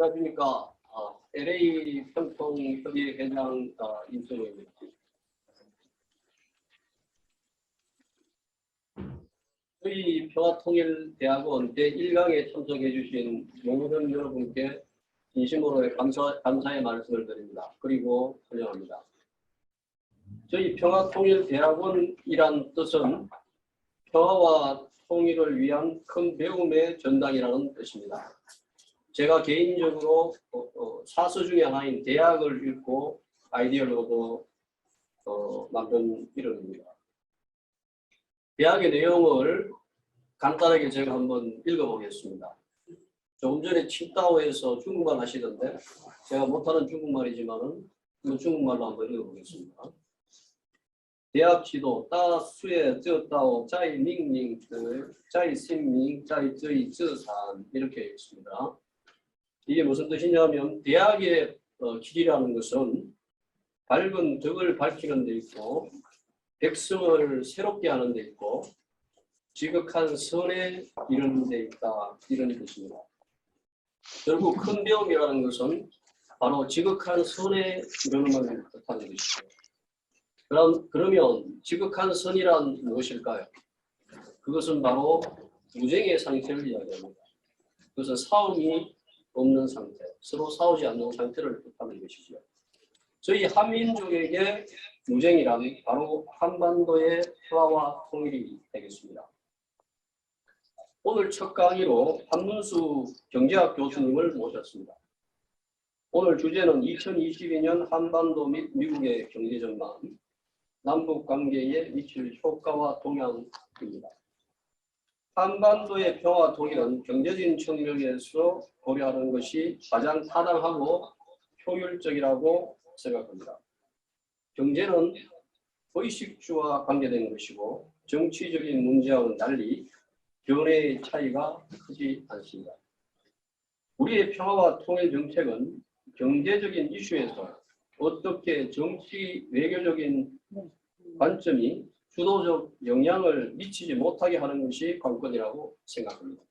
안녕하십니까. LA 평통협의 회장 임성호입니다. 저희 평화통일대학원 제1강에 참석해 주신 모든 여러분께 진심으로 감사의 말씀을 드립니다. 그리고 환영합니다. 저희 평화통일대학원이란 뜻은 평화와 통일을 위한 큰 배움의 전당이라는 뜻입니다. 제가 개인적으로 사서 중에 하나인 대학을 읽고 아이디어를 얻어 만든 이론입니다. 대학의 내용을 간단하게 제가 한번 읽어보겠습니다. 조금 전에 칭다오에서 중국말 하시던데 제가 못하는 중국말이지만은 중국말로 한번 읽어보겠습니다. 대학 지도 따 수에 쩌다오 짜이 닝닝 짜이 신밍 짜이 쩌이 쩌산 이렇게 읽습니다. 이게 무슨 뜻이냐면 대학의 길이라는 것은 밝은 덕을 밝히는 데 있고 백성을 새롭게 하는 데 있고 지극한 선에 이르는 데 있다 이런 뜻입니다. 결국 큰 배움이라는 것은 바로 지극한 선에 이르는 것을 뜻하는 것이죠. 그러면 지극한 선이란 무엇일까요? 그것은 바로 무쟁의 상태를 이야기합니다. 그것은 싸움이 없는 상태, 서로 싸우지 않는 상태를 뜻하는 것이죠. 저희 한민족에게 무쟁이란 바로 한반도의 평화와 통일이 되겠습니다. 오늘 첫 강의로 한문수 경제학 교수님을 모셨습니다. 오늘 주제는 2022년 한반도 및 미국의 경제전망, 남북관계에 미칠 효과와 동향입니다. 한반도의 평화 통일은 경제적인 측면에서 고려하는 것이 가장 타당하고 효율적이라고 생각합니다. 경제는 의식주와 관계된 것이고 정치적인 문제와는 달리 견해의 차이가 크지 않습니다. 우리의 평화와 통일 정책은 경제적인 이슈에서 어떻게 정치 외교적인 관점이 주도적 영향을 미치지 못하게 하는 것이 관건이라고 생각합니다.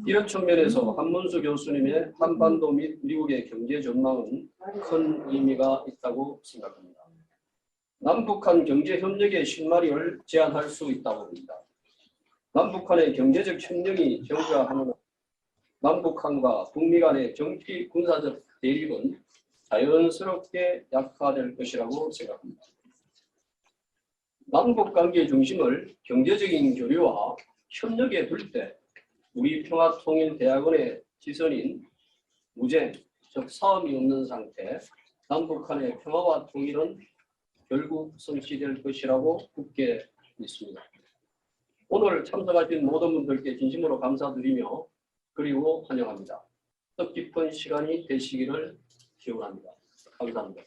이런 측면에서 한문수 교수님의 한반도 및 미국의 경제 전망은 큰 의미가 있다고 생각합니다. 남북한 경제협력의 실마리를 제안할 수 있다고 봅니다. 남북한의 경제적 협력이 증가하는 남북한과 북미 간의 정치 군사적 대립은 자연스럽게 약화될 것이라고 생각합니다. 남북관계의 중심을 경제적인 교류와 협력에 둘 때 우리 평화통일대학원의 지선인 무쟁, 즉 싸움이 없는 상태, 남북한의 평화와 통일은 결국 성취될 것이라고 굳게 믿습니다. 오늘 참석하신 모든 분들께 진심으로 감사드리며 그리고 환영합니다. 뜻깊은 시간이 되시기를 기원합니다. 감사합니다.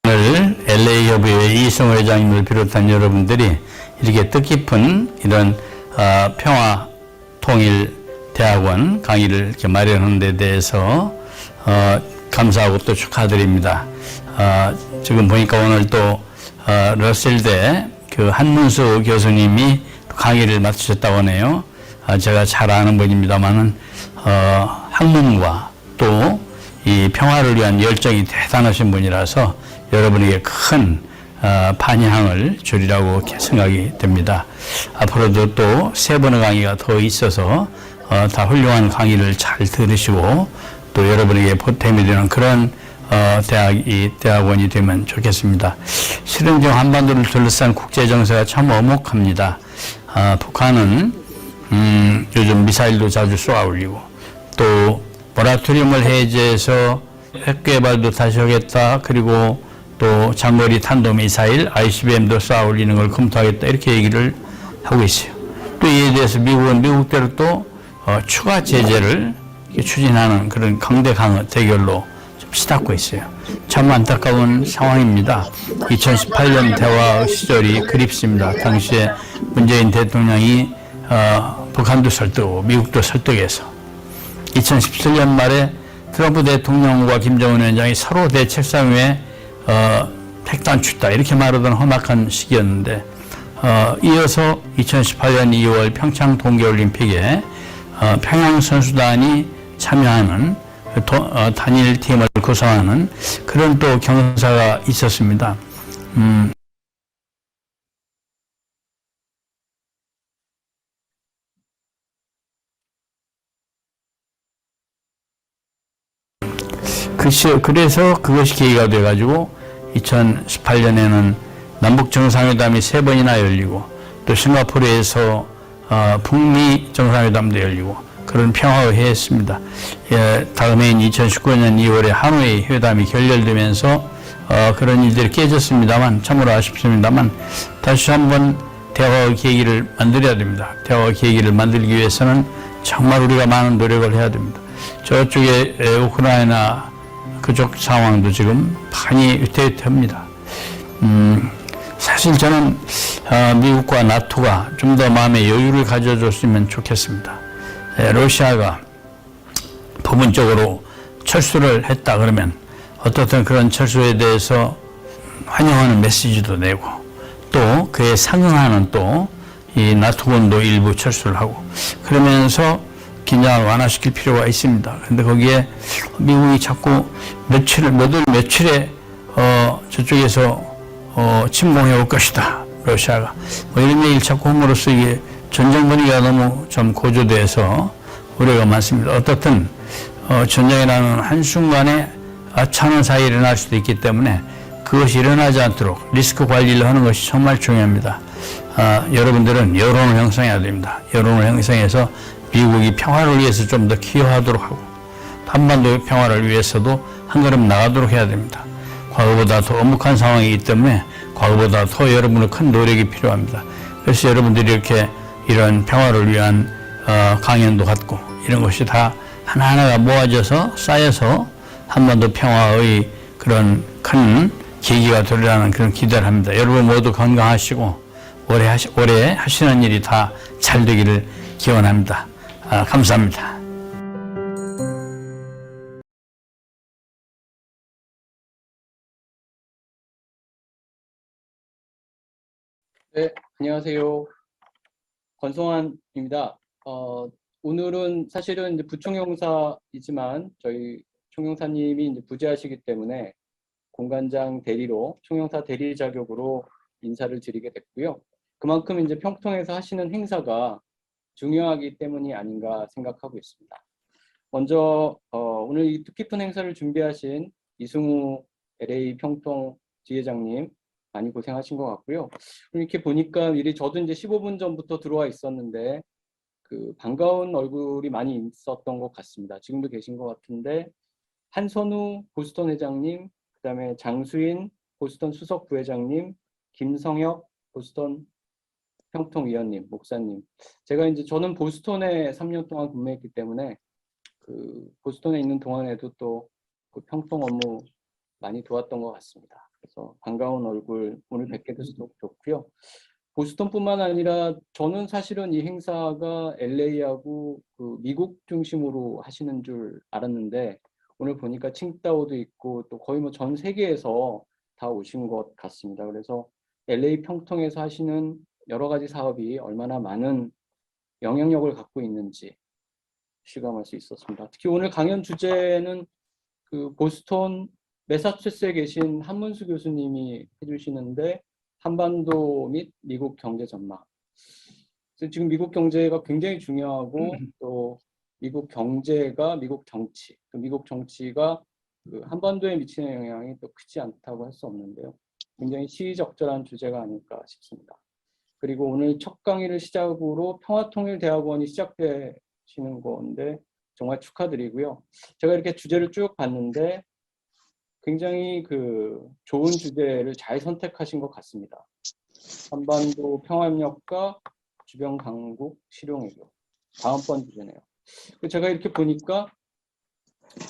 오늘 LA협의회 이승호 회장님을 비롯한 여러분들이 이렇게 뜻깊은 이런 평화통일대학원 강의를 이렇게 마련하는 데 대해서 감사하고 또 축하드립니다. 지금 보니까 오늘 또 러셀대 그 한문수 교수님이 강의를 맡으셨다고 하네요. 제가 잘 아는 분입니다만은 학문과 또 이 평화를 위한 열정이 대단하신 분이라서 여러분에게 큰 반향을 주리라고 생각이 됩니다. 앞으로도 또 세 번의 강의가 더 있어서 다 훌륭한 강의를 잘 들으시고 또 여러분에게 보탬이 되는 그런 대학원이 되면 좋겠습니다. 실은 지금 한반도를 둘러싼 국제 정세가 참 엄혹합니다. 북한은 요즘 미사일도 자주 쏘아 올리고 또 모라토리움을 해제해서 핵개발도 다시 하겠다. 그리고 또 장거리 탄도미사일 ICBM도 쏘아 올리는 걸 검토하겠다. 이렇게 얘기를 하고 있어요. 또 이에 대해서 미국은 미국대로 또 추가 제재를 추진하는 그런 강대 강의 대결로 좀 시닫고 있어요. 참 안타까운 상황입니다. 2018년 대화 시절이 그립습니다. 당시에 문재인 대통령이 북한도 설득하고 미국도 설득해서 2017년 말에 트럼프 대통령과 김정은 위원장이 서로 대책상 위에 핵단추다 이렇게 말하던 험악한 시기였는데 이어서 2018년 2월 평창 동계올림픽에 평양 선수단이 참여하는 단일 팀을 구성하는 그런 또 경사가 있었습니다. 그래서 그것이 계기가 돼가지고 2018년에는 남북 정상회담이 3번이나 열리고 또 싱가포르에서 북미 정상회담도 열리고 그런 평화의 해였습니다. 다음해인 2019년 2월에 하노이 회담이 결렬되면서 그런 일들이 깨졌습니다만 참으로 아쉽습니다만 다시 한번 대화의 계기를 만들어야 됩니다. 대화의 계기를 만들기 위해서는 정말 우리가 많은 노력을 해야 됩니다. 저쪽에 우크라이나 그쪽 상황도 지금 많이 위태위태합니다. 사실 저는 미국과 나토가 좀 더 마음의 여유를 가져줬으면 좋겠습니다. 러시아가 부분적으로 철수를 했다 그러면 어떻든 그런 철수에 대해서 환영하는 메시지도 내고 또 그에 상응하는 또 이 나토군도 일부 철수를 하고 그러면서 긴장을 완화시킬 필요가 있습니다. 그런데 거기에 미국이 자꾸 몇 월 며칠에 저쪽에서 침공해 올 것이다. 러시아가. 뭐 이런 얘기를 자꾸 함으로써 이게 전쟁 분위기가 너무 좀 고조돼서 우려가 많습니다. 어떻든 전쟁이라는 한순간에 아차하는 사이에 일어날 수도 있기 때문에 그것이 일어나지 않도록 리스크 관리를 하는 것이 정말 중요합니다. 여러분들은 여론을 형성해야 됩니다. 여론을 형성해서 미국이 평화를 위해서 좀 더 기여하도록 하고 한반도의 평화를 위해서도 한 걸음 나가도록 해야 됩니다. 과거보다 더 엄혹한 상황이기 때문에 과거보다 더 여러분의 큰 노력이 필요합니다. 그래서 여러분들이 이렇게 이런 평화를 위한 강연도 갖고 이런 것이 다 하나하나가 모아져서 쌓여서 한반도 평화의 그런 큰 계기가 되리라는 그런 기대를 합니다. 여러분 모두 건강하시고 올해 하시는 일이 다 잘 되기를 기원합니다. 감사합니다. 네, 안녕하세요. 권성환입니다. 오늘은 사실은 이제 부총영사이지만 저희 총영사님이 이제 부재하시기 때문에 공관장 대리로 총영사 대리 자격으로 인사를 드리게 됐고요. 그만큼 이제 평통에서 하시는 행사가 중요하기 때문이 아닌가 생각하고 있습니다. 먼저 오늘 이 뜻깊은 행사를 준비하신 이승우 LA 평통 지회장님 많이 고생하신 것 같고요. 이렇게 보니까 미리 저도 이제 15분 전부터 들어와 있었는데 그 반가운 얼굴이 많이 있었던 것 같습니다. 지금도 계신 것 같은데 한선우 보스턴 회장님, 그다음에 장수인 보스턴 수석 부회장님, 김성혁 보스턴 평통위원님, 목사님. 제가 이제 저는 보스턴에 3년 동안 근무했기 때문에 그 보스턴에 있는 동안에도 또 그 평통 업무 많이 도왔던 것 같습니다. 그래서 반가운 얼굴 오늘 뵙게 돼서 좋고요. 보스턴뿐만 아니라 저는 사실은 이 행사가 LA하고 그 미국 중심으로 하시는 줄 알았는데 오늘 보니까 칭따오도 있고 또 거의 뭐 전 세계에서 다 오신 것 같습니다. 그래서 LA 평통에서 하시는 여러 가지 사업이 얼마나 많은 영향력을 갖고 있는지 실감할 수 있었습니다. 특히 오늘 강연 주제는 그 보스턴 매사추세츠에 계신 한문수 교수님이 해주시는데 한반도 및 미국 경제 전망. 지금 미국 경제가 굉장히 중요하고 또 미국 경제가 미국 정치, 미국 정치가 그 한반도에 미치는 영향이 또 크지 않다고 할 수 없는데요. 굉장히 시의적절한 주제가 아닐까 싶습니다. 그리고 오늘 첫 강의를 시작으로 평화통일대학원이 시작되시는 건데 정말 축하드리고요. 제가 이렇게 주제를 쭉 봤는데 굉장히 그 좋은 주제를 잘 선택하신 것 같습니다. 한반도 평화협력과 주변 강국 실용외교. 다음번 주제네요. 제가 이렇게 보니까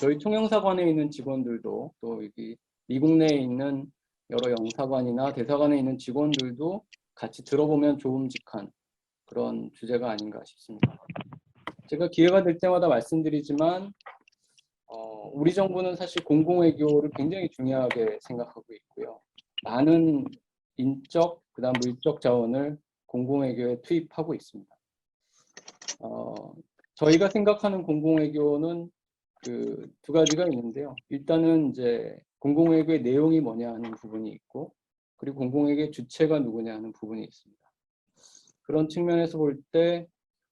저희 총영사관에 있는 직원들도 또 여기 미국 내에 있는 여러 영사관이나 대사관에 있는 직원들도 같이 들어보면 좋음직한 그런 주제가 아닌가 싶습니다. 제가 기회가 될 때마다 말씀드리지만 우리 정부는 사실 공공외교를 굉장히 중요하게 생각하고 있고요. 많은 인적, 그다음 물적 자원을 공공외교에 투입하고 있습니다. 저희가 생각하는 공공외교는 그 두 가지가 있는데요. 일단은 이제 공공외교의 내용이 뭐냐 하는 부분이 있고, 그리고 공공외교의 주체가 누구냐 하는 부분이 있습니다. 그런 측면에서 볼 때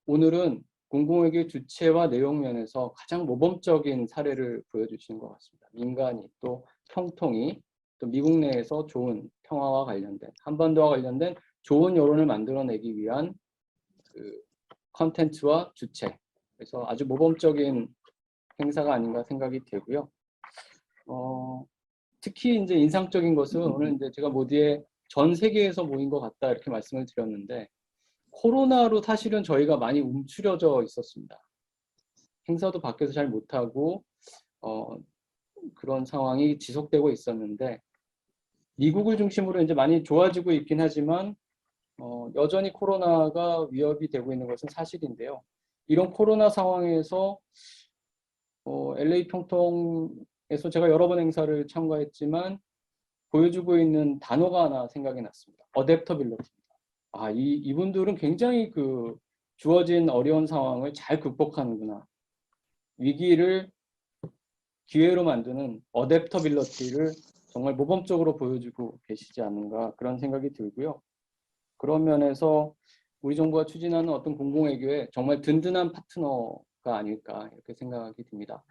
오늘은 공공외교의 주체와 내용 면에서 가장 모범적인 사례를 보여주시는 것 같습니다. 민간이 또 평통이 또 미국 내에서 좋은 평화와 관련된, 한반도와 관련된 좋은 여론을 만들어내기 위한 그 컨텐츠와 주체, 그래서 아주 모범적인 행사가 아닌가 생각이 되고요. 특히 이제 인상적인 것은 오늘 이제 제가 모두에 전 세계에서 모인 것 같다 이렇게 말씀을 드렸는데, 코로나로 사실은 저희가 많이 움츠려져 있었습니다. 행사도 밖에서 잘 못하고 그런 상황이 지속되고 있었는데, 미국을 중심으로 이제 많이 좋아지고 있긴 하지만 여전히 코로나가 위협이 되고 있는 것은 사실인데요. 이런 코로나 상황에서 LA 평통에서 제가 여러 번 행사를 참가했지만 보여주고 있는 단어가 하나 생각이 났습니다. 어댑터빌리티입니다. 이분들은 굉장히 그 주어진 어려운 상황을 잘 극복하는구나. 위기를 기회로 만드는 어댑터빌리티를 정말 모범적으로 보여주고 계시지 않는가 그런 생각이 들고요. 그런 면에서 우리 정부가 추진하는 어떤 공공외교에 정말 든든한 파트너가 아닐까 이렇게 생각이 듭니다.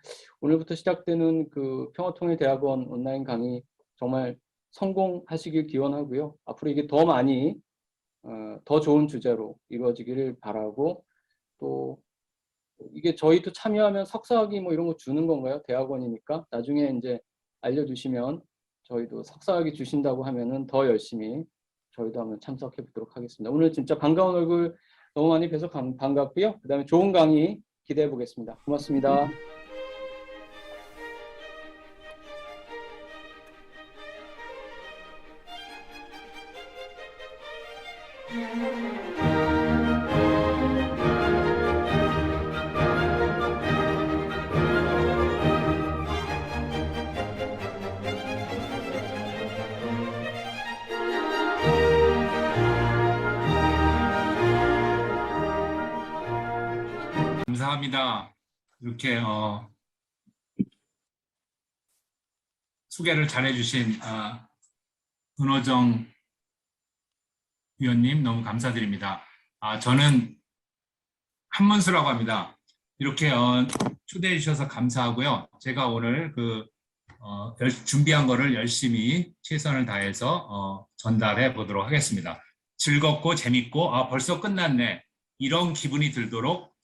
오늘부터 시작되는 그 평화통일대학원 온라인 강의 정말 성공하시길 기원하고요. 앞으로 이게 더 많이 더 좋은 주제로 이루어지기를 바라고, 또 이게 저희도 참여하면 석사학위 뭐 이런 거 주는 건가요? 대학원이니까 나중에 이제 알려주시면 저희도 석사학위 주신다고 하면은 더 열심히 저희도 한번 참석해 보도록 하겠습니다. 오늘 진짜 반가운 얼굴 너무 많이 뵈서 반갑고요. 그다음에 좋은 강의 기대해 보겠습니다. 고맙습니다. 감사합니다. 이렇게 소개를 잘해주신 은호정 위원님 너무 감사드립니다. 저는 한문수라고 합니다. 이렇게 초대해 주셔서 감사하고요. 제가 오늘 준비한 거를 열심히 최선을 다해서 전달해 보도록 하겠습니다. 즐겁고 재밌고 벌써 끝났네 이런 기분이 들도록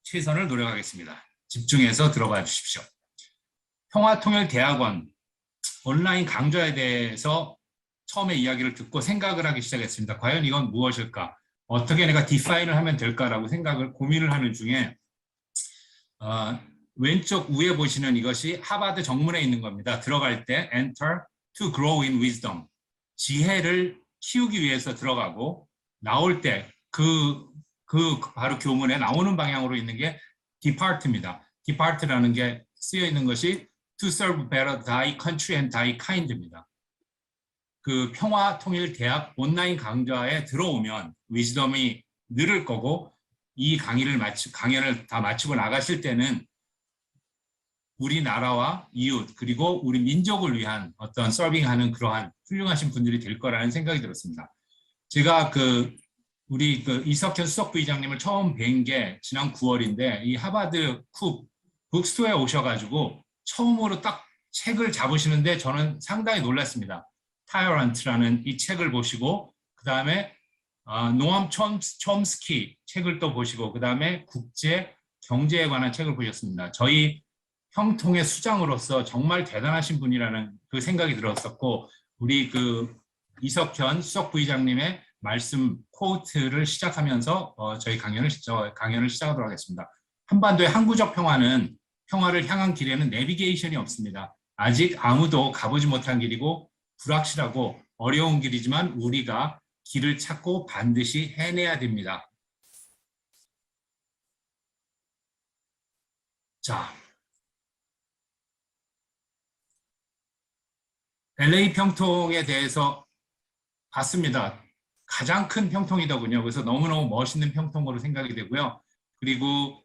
최선을 노력하겠습니다. 집중해서 들어가 주십시오. 평화통일대학원 온라인 강좌에 대해서 처음에 이야기를 듣고 생각을 하기 시작했습니다. 과연 이건 무엇일까? 어떻게 내가 디파인을 하면 될까라고 고민을 하는 중에 왼쪽 위에 보시는 이것이 하버드 정문에 있는 겁니다. 들어갈 때 Enter to grow in wisdom. 지혜를 키우기 위해서 들어가고, 나올 때 바로 교문에 나오는 방향으로 있는 게 Depart입니다. Depart라는 게 쓰여 있는 것이 To serve better thy country and thy kind입니다. 그 평화통일대학 온라인 강좌에 들어오면 위즈덤이 늘을 거고, 이 강연을 다 마치고 나가실 때는 우리나라와 이웃 그리고 우리 민족을 위한 어떤 서빙하는 그러한 훌륭하신 분들이 될 거라는 생각이 들었습니다. 제가 우리 이석현 수석부의장님을 처음 뵌 게 지난 9월인데 이 하버드 쿡 북스토어에 오셔가지고 처음으로 딱 책을 잡으시는데 저는 상당히 놀랐습니다. 타이어런트라는 이 책을 보시고, 그 다음에 노암 촘스키 책을 또 보시고, 그 다음에 국제 경제에 관한 책을 보셨습니다. 저희 형통의 수장으로서 정말 대단하신 분이라는 그 생각이 들었었고, 우리 이석현 수석부의장님의 말씀 코트를 시작하면서 저희 강연을 시작하도록 하겠습니다. 한반도의 항구적 평화를 향한 길에는 내비게이션이 없습니다. 아직 아무도 가보지 못한 길이고 불확실하고 어려운 길이지만 우리가 길을 찾고 반드시 해내야 됩니다. 자, LA 평통에 대해서 봤습니다. 가장 큰 평통이더군요. 그래서 너무너무 멋있는 평통으로 생각이 되고요. 그리고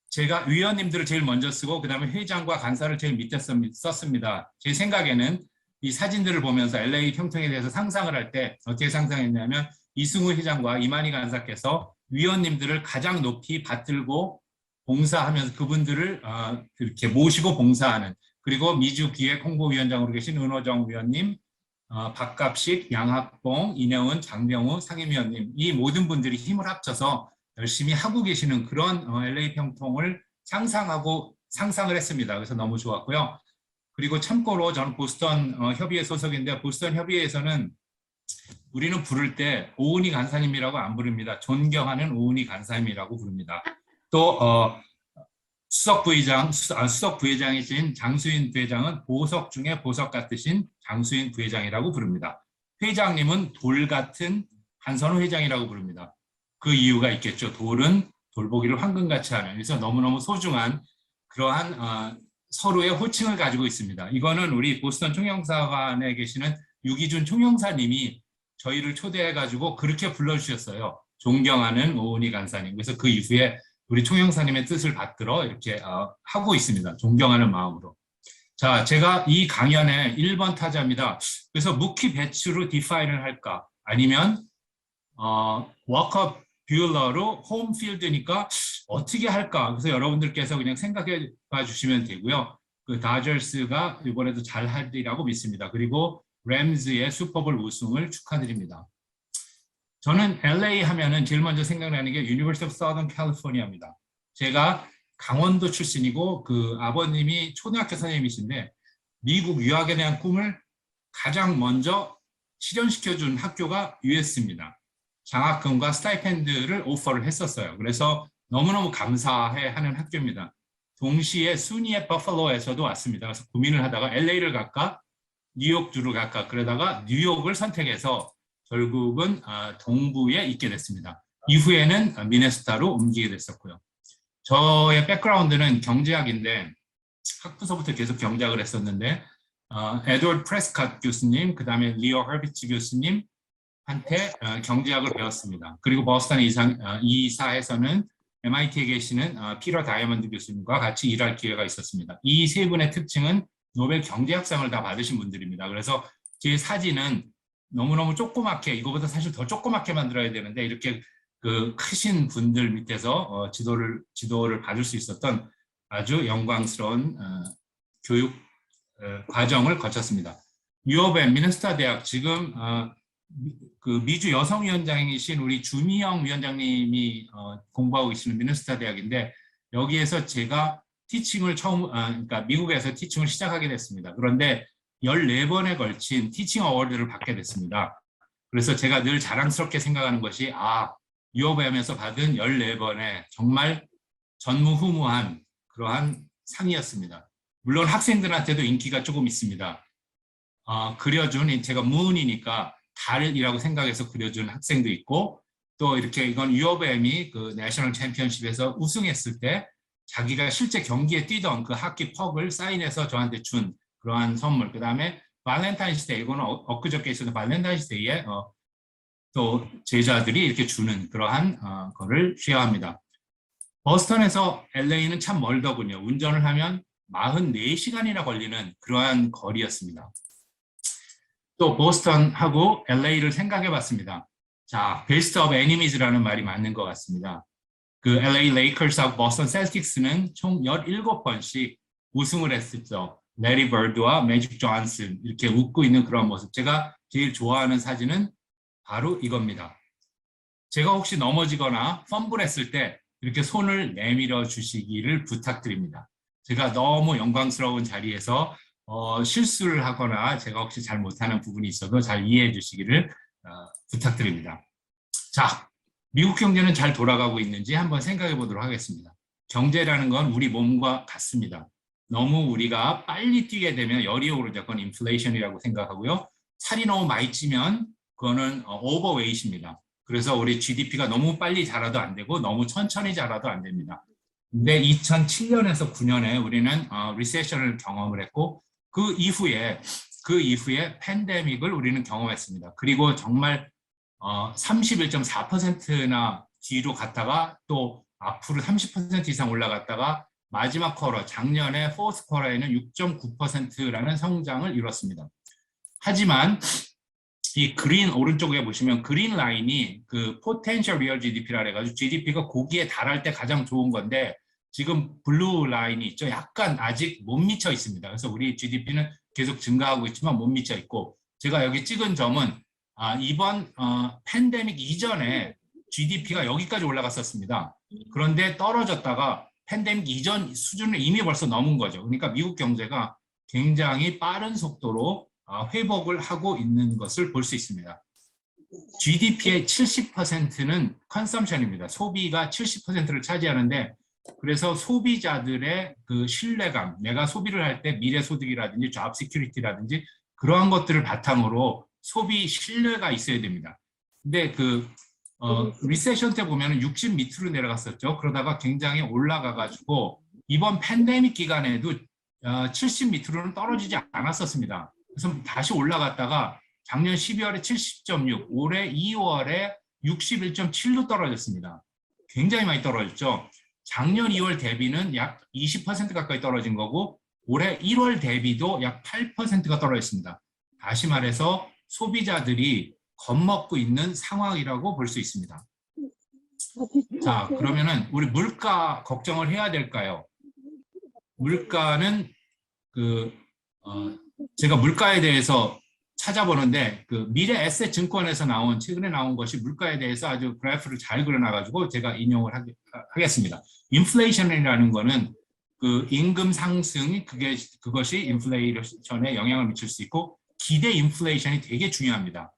제가 위원님들을 제일 먼저 쓰고 그 다음에 회장과 간사를 제일 밑에 썼습니다. 제 생각에는 이 사진들을 보면서 LA 평통에 대해서 상상을 할 때 어떻게 상상했냐면 이승우 회장과 이만희 간사께서 위원님들을 가장 높이 받들고 봉사하면서 그분들을 이렇게 모시고 봉사하는, 그리고 미주기획 홍보위원장으로 계신 은호정 위원님, 박갑식, 양학봉, 이내은, 장명우 상임위원님, 이 모든 분들이 힘을 합쳐서 열심히 하고 계시는 그런 LA 평통을 상상을 했습니다. 그래서 너무 좋았고요. 그리고 참고로 저는 보스턴 협의회 소속인데 보스턴 협의회에서는 우리는 부를 때 오은희 간사님이라고 안 부릅니다. 존경하는 오은희 간사님이라고 부릅니다. 또 수석 부회장이신 장수인 부회장은 보석 중에 보석 같으신 장수인 부회장이라고 부릅니다. 회장님은 돌 같은 한선호 회장이라고 부릅니다. 그 이유가 있겠죠. 돌은 돌보기를 황금같이 하는, 그래서 너무너무 소중한 그러한 서로의 호칭을 가지고 있습니다. 이거는 우리 보스턴 총영사관에 계시는 유기준 총영사님이 저희를 초대해가지고 그렇게 불러주셨어요. 존경하는 오은희 간사님. 그래서 그 이후에 우리 총영사님의 뜻을 받들어 이렇게 하고 있습니다. 존경하는 마음으로. 자, 제가 이 강연의 1번 타자입니다. 그래서 무키 배츠로 디파인을 할까? 아니면 워커 뷰러로 홈필드니까 어떻게 할까? 그래서 여러분들께서 그냥 생각해 봐 주시면 되고요. 그 다저스가 이번에도 잘 하리라고 믿습니다. 그리고 램즈의 슈퍼볼 우승을 축하드립니다. 저는 LA 하면은 제일 먼저 생각나는 게 University of Southern California입니다. 제가 강원도 출신이고 그 아버님이 초등학교 선생님이신데 미국 유학에 대한 꿈을 가장 먼저 실현시켜준 학교가 US입니다. 장학금과 스타이펜드를 오퍼를 했었어요. 그래서 너무너무 감사해하는 학교입니다. 동시에 순위의 버팔로에서도 왔습니다. 그래서 고민을 하다가 LA를 갈까? 뉴욕주로 갈까? 그러다가 뉴욕을 선택해서 결국은 동부에 있게 됐습니다. 이후에는 미네소타로 옮기게 됐었고요. 저의 백그라운드는 경제학인데 학부서부터 계속 경제학을 했었는데 에드워드 프레스캇 교수님, 그 다음에 리오 허비츠 교수님 한테 경제학을 배웠습니다. 그리고 버스턴 이사에서는 MIT에 계시는 피터 다이아몬드 교수님과 같이 일할 기회가 있었습니다. 이 세 분의 특징은 노벨 경제학상을 다 받으신 분들입니다. 그래서 제 사진은 너무너무 조그맣게, 이거보다 사실 더 조그맣게 만들어야 되는데 이렇게 그 크신 분들 밑에서 지도를 받을 수 있었던 아주 영광스러운 교육 과정을 거쳤습니다. 유오벤 미네소타 대학, 지금 그 미주 여성위원장이신 우리 주미영 위원장님이 공부하고 계시는 미네소타 대학인데 여기에서 제가 티칭을 그러니까 미국에서 티칭을 시작하게 됐습니다. 그런데 14번에 걸친 티칭 어워드를 받게 됐습니다. 그래서 제가 늘 자랑스럽게 생각하는 것이 유오벤에서 받은 14번의 정말 전무후무한 그러한 상이었습니다. 물론 학생들한테도 인기가 조금 있습니다. 그려준, 제가 문이니까 달이라고 생각해서 그려준 학생도 있고, 또 이렇게 이건 유오벤이 그 내셔널 챔피언십에서 우승했을 때 자기가 실제 경기에 뛰던 그 학기 퍽을 사인해서 저한테 준 그러한 선물. 그 다음에 발렌타인스데이, 이거는 엊그저께 있었던 발렌타인스데이에 또 제자들이 이렇게 주는 그러한 거를 쉐어합니다. 버스턴에서 LA는 참 멀더군요. 운전을 하면 44시간이나 걸리는 그러한 거리였습니다. 또 보스턴하고 LA를 생각해 봤습니다. 자, 베스트 오브 애니미즈라는 말이 맞는 것 같습니다. 그 LA 레이커스하고 버스턴 셀틱스는 총 17번씩 우승을 했었죠. 레리 버드와 매직 존슨 이렇게 웃고 있는 그런 모습. 제가 제일 좋아하는 사진은 바로 이겁니다. 제가 혹시 넘어지거나 펌블했을 때 이렇게 손을 내밀어 주시기를 부탁드립니다. 제가 너무 영광스러운 자리에서 실수를 하거나 제가 혹시 잘 못하는 부분이 있어도 잘 이해해 주시기를 부탁드립니다. 자, 미국 경제는 잘 돌아가고 있는지 한번 생각해 보도록 하겠습니다. 경제라는 건 우리 몸과 같습니다. 너무 우리가 빨리 뛰게 되면 열이 오르죠. 그건 인플레이션이라고 생각하고요. 살이 너무 많이 찌면 그거는 오버웨이트입니다. 그래서 우리 GDP가 너무 빨리 자라도 안 되고 너무 천천히 자라도 안 됩니다. 근데 2007년에서 9년에 우리는 리세션을 경험을 했고 그 이후에 팬데믹을 우리는 경험했습니다. 그리고 정말 31.4%나 뒤로 갔다가 또 앞으로 30% 이상 올라갔다가 마지막 쿼터, 작년에 포스 쿼터에는 6.9%라는 성장을 이뤘습니다. 하지만 이 그린 오른쪽에 보시면 그린 라인이 그 potential real GDP라 해가지고 GDP가 고기에 달할 때 가장 좋은 건데 지금 블루 라인이 있죠. 약간 아직 못 미쳐 있습니다. 그래서 우리 GDP는 계속 증가하고 있지만 못 미쳐 있고 제가 여기 찍은 점은 이번 팬데믹 이전에 GDP가 여기까지 올라갔었습니다. 그런데 떨어졌다가 팬데믹 이전 수준을 이미 벌써 넘은 거죠. 그러니까 미국 경제가 굉장히 빠른 속도로 회복을 하고 있는 것을 볼 수 있습니다. GDP의 70%는 컨섬션입니다. 소비가 70%를 차지하는데 그래서 소비자들의 그 신뢰감, 내가 소비를 할 때 미래 소득이라든지 잡 시큐리티라든지 그러한 것들을 바탕으로 소비 신뢰가 있어야 됩니다. 근데 그 리세션 때 보면 60 밑으로 내려갔었죠. 그러다가 굉장히 올라가가지고 이번 팬데믹 기간에도 70 밑으로는 떨어지지 않았었습니다. 그래서 다시 올라갔다가 작년 12월에 70.6, 올해 2월에 61.7로 떨어졌습니다. 굉장히 많이 떨어졌죠. 작년 2월 대비는 약 20% 가까이 떨어진 거고 올해 1월 대비도 약 8%가 떨어졌습니다. 다시 말해서 소비자들이 겁먹고 있는 상황이라고 볼 수 있습니다. 자, 그러면은 우리 물가 걱정을 해야 될까요? 물가는 제가 물가에 대해서 찾아보는데 그 미래 에셋 증권에서 최근에 나온 것이 물가에 대해서 아주 그래프를 잘 그려놔가지고 제가 인용을 하겠습니다. 인플레이션이라는 거는 그 임금 상승이 그것이 인플레이션에 영향을 미칠 수 있고 기대 인플레이션이 되게 중요합니다.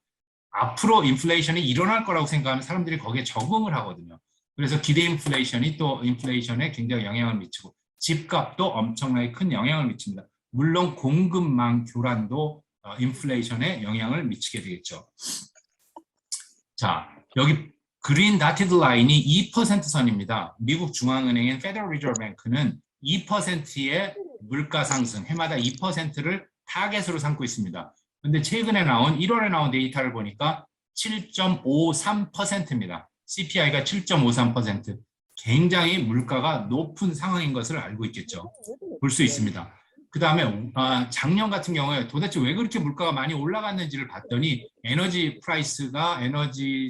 앞으로 인플레이션이 일어날 거라고 생각하면 사람들이 거기에 적응을 하거든요. 그래서 기대 인플레이션이 또 인플레이션에 굉장히 영향을 미치고 집값도 엄청나게 큰 영향을 미칩니다. 물론 공급망 교란도 인플레이션에 영향을 미치게 되겠죠. 자, 여기 그린 다티드 라인이 2% 선입니다. 미국 중앙은행인 Federal Reserve Bank는 2%의 물가 상승, 해마다 2%를 타겟으로 삼고 있습니다. 그런데 최근에 1월에 나온 데이터를 보니까 7.53%입니다. CPI가 7.53%. 굉장히 물가가 높은 상황인 것을 알고 있겠죠. 볼 수 있습니다. 그 다음에 작년 같은 경우에 도대체 왜 그렇게 물가가 많이 올라갔는지를 봤더니 에너지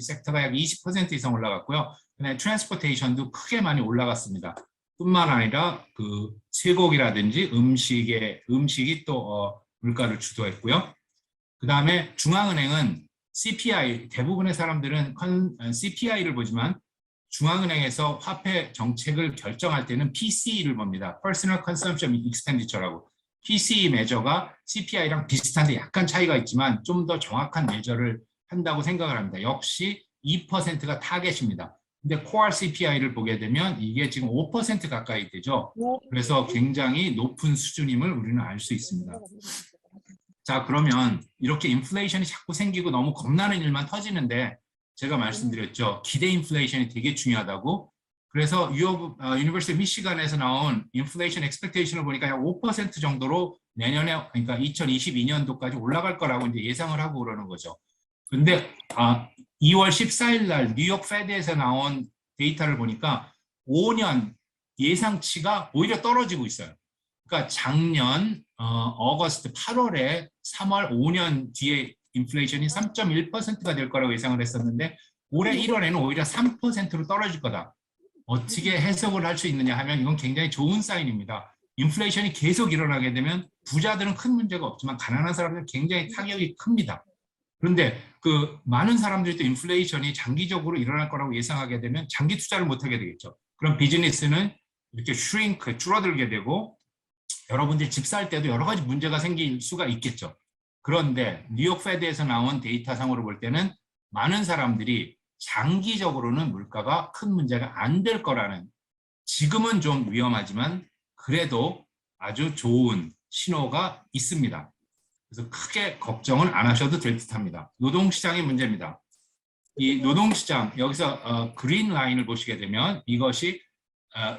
섹터가 약 20% 이상 올라갔고요. 그다음에 트랜스포테이션도 크게 많이 올라갔습니다. 뿐만 아니라 그 쇠고기라든지 음식이 또 물가를 주도했고요. 그 다음에 중앙은행은 CPI, 대부분의 사람들은 CPI를 보지만 중앙은행에서 화폐 정책을 결정할 때는 PCE를 봅니다. Personal Consumption Expenditure라고. PCE 매저가 CPI랑 비슷한데 약간 차이가 있지만 좀 더 정확한 매저를 한다고 생각을 합니다. 역시 2%가 타겟입니다. 근데 Core CPI를 보게 되면 이게 지금 5% 가까이 되죠. 그래서 굉장히 높은 수준임을 우리는 알 수 있습니다. 자, 그러면 이렇게 인플레이션이 자꾸 생기고 너무 겁나는 일만 터지는데 제가 말씀드렸죠. 기대 인플레이션이 되게 중요하다고. 그래서 유니버시티 미시간에서 나온 인플레이션 엑스펙테이션을 보니까 약 5% 정도로 내년에 그러니까 2022년도까지 올라갈 거라고 이제 예상을 하고 그러는 거죠. 근데 2월 14일 날 뉴욕 페드에서 나온 데이터를 보니까 5년 예상치가 오히려 떨어지고 있어요. 그러니까 작년 어거스트 8월에 3월 5년 뒤에 인플레이션이 3.1%가 될 거라고 예상을 했었는데 올해 1월에는 오히려 3%로 떨어질 거다. 어떻게 해석을 할 수 있느냐 하면 이건 굉장히 좋은 사인입니다. 인플레이션이 계속 일어나게 되면 부자들은 큰 문제가 없지만 가난한 사람들은 굉장히 타격이 큽니다. 그런데 그 많은 사람들이 또 인플레이션이 장기적으로 일어날 거라고 예상하게 되면 장기 투자를 못하게 되겠죠. 그럼 비즈니스는 이렇게 줄어들게 되고 여러분들이 집 살 때도 여러 가지 문제가 생길 수가 있겠죠. 그런데 뉴욕 페드에서 나온 데이터상으로 볼 때는 많은 사람들이 장기적으로는 물가가 큰 문제가 안 될 거라는, 지금은 좀 위험하지만 그래도 아주 좋은 신호가 있습니다. 그래서 크게 걱정은 안 하셔도 될 듯합니다. 노동시장의 문제입니다. 이 노동시장, 여기서 그린 라인을 보시게 되면 이것이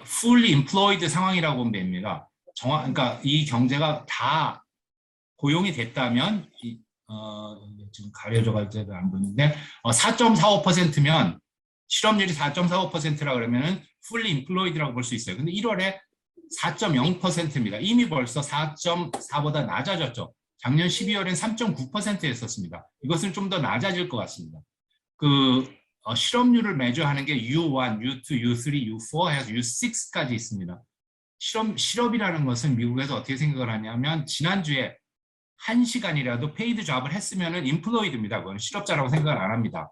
fully employed 상황이라고 보면 됩니다. 그러니까 이 경제가 다 고용이 됐다면 지금 가려져 갈 때도 안 보이는데 4.45%면 실업률이 4.45%라 그러면은 fully employed라고 볼 수 있어요. 근데 1월에 4.0%입니다. 이미 벌써 4.4보다 낮아졌죠. 작년 12월엔 3.9%였었습니다. 이것은 좀 더 낮아질 것 같습니다. 실업률을 매주하는 게 U1, U2, U3, U4 해서 U6까지 있습니다. 실업이라는 것은 미국에서 어떻게 생각을 하냐면 지난주에 1시간이라도 페이드 잡을 했으면은 인플로이드입니다. 그건 실업자라고 생각을 안 합니다.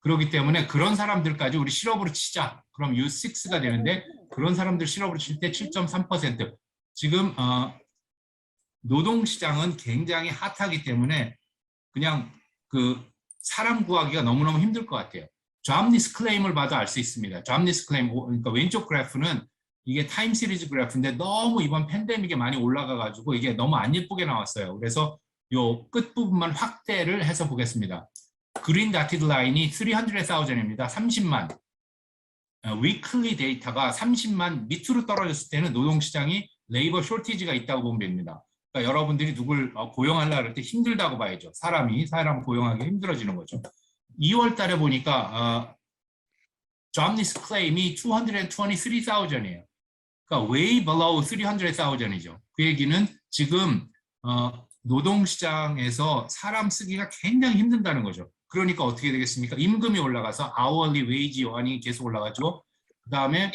그렇기 때문에 그런 사람들까지 우리 실업으로 치자. 그럼 U6가 되는데 그런 사람들 실업으로 칠 때 7.3%. 지금 노동시장은 굉장히 핫하기 때문에 그냥 사람 구하기가 너무너무 힘들 것 같아요. 잡리스 클레임을 봐도 알 수 있습니다. 잡리스 클레임, 그러니까 왼쪽 그래프는 이게 타임 시리즈 그래프인데 너무 이번 팬데믹에 많이 올라가가지고 이게 너무 안 예쁘게 나왔어요. 그래서 요 끝부분만 확대를 해서 보겠습니다. 그린 다티드 라인이 300,000입니다. 30만. 위클리 데이터가 30만 밑으로 떨어졌을 때는 노동시장이 레이버 쇼티지가 있다고 보면 됩니다. 그러니까 여러분들이 누굴 고용하려고 할 때 힘들다고 봐야죠. 사람 고용하기 힘들어지는 거죠. 2월 달에 보니까 jobless claim이 223,000이에요. 그러니까 way below 300,000이죠. 그 얘기는 지금 노동시장에서 사람 쓰기가 굉장히 힘든다는 거죠. 그러니까 어떻게 되겠습니까? 임금이 올라가서 hourly wage 요한이 계속 올라가죠. 그 다음에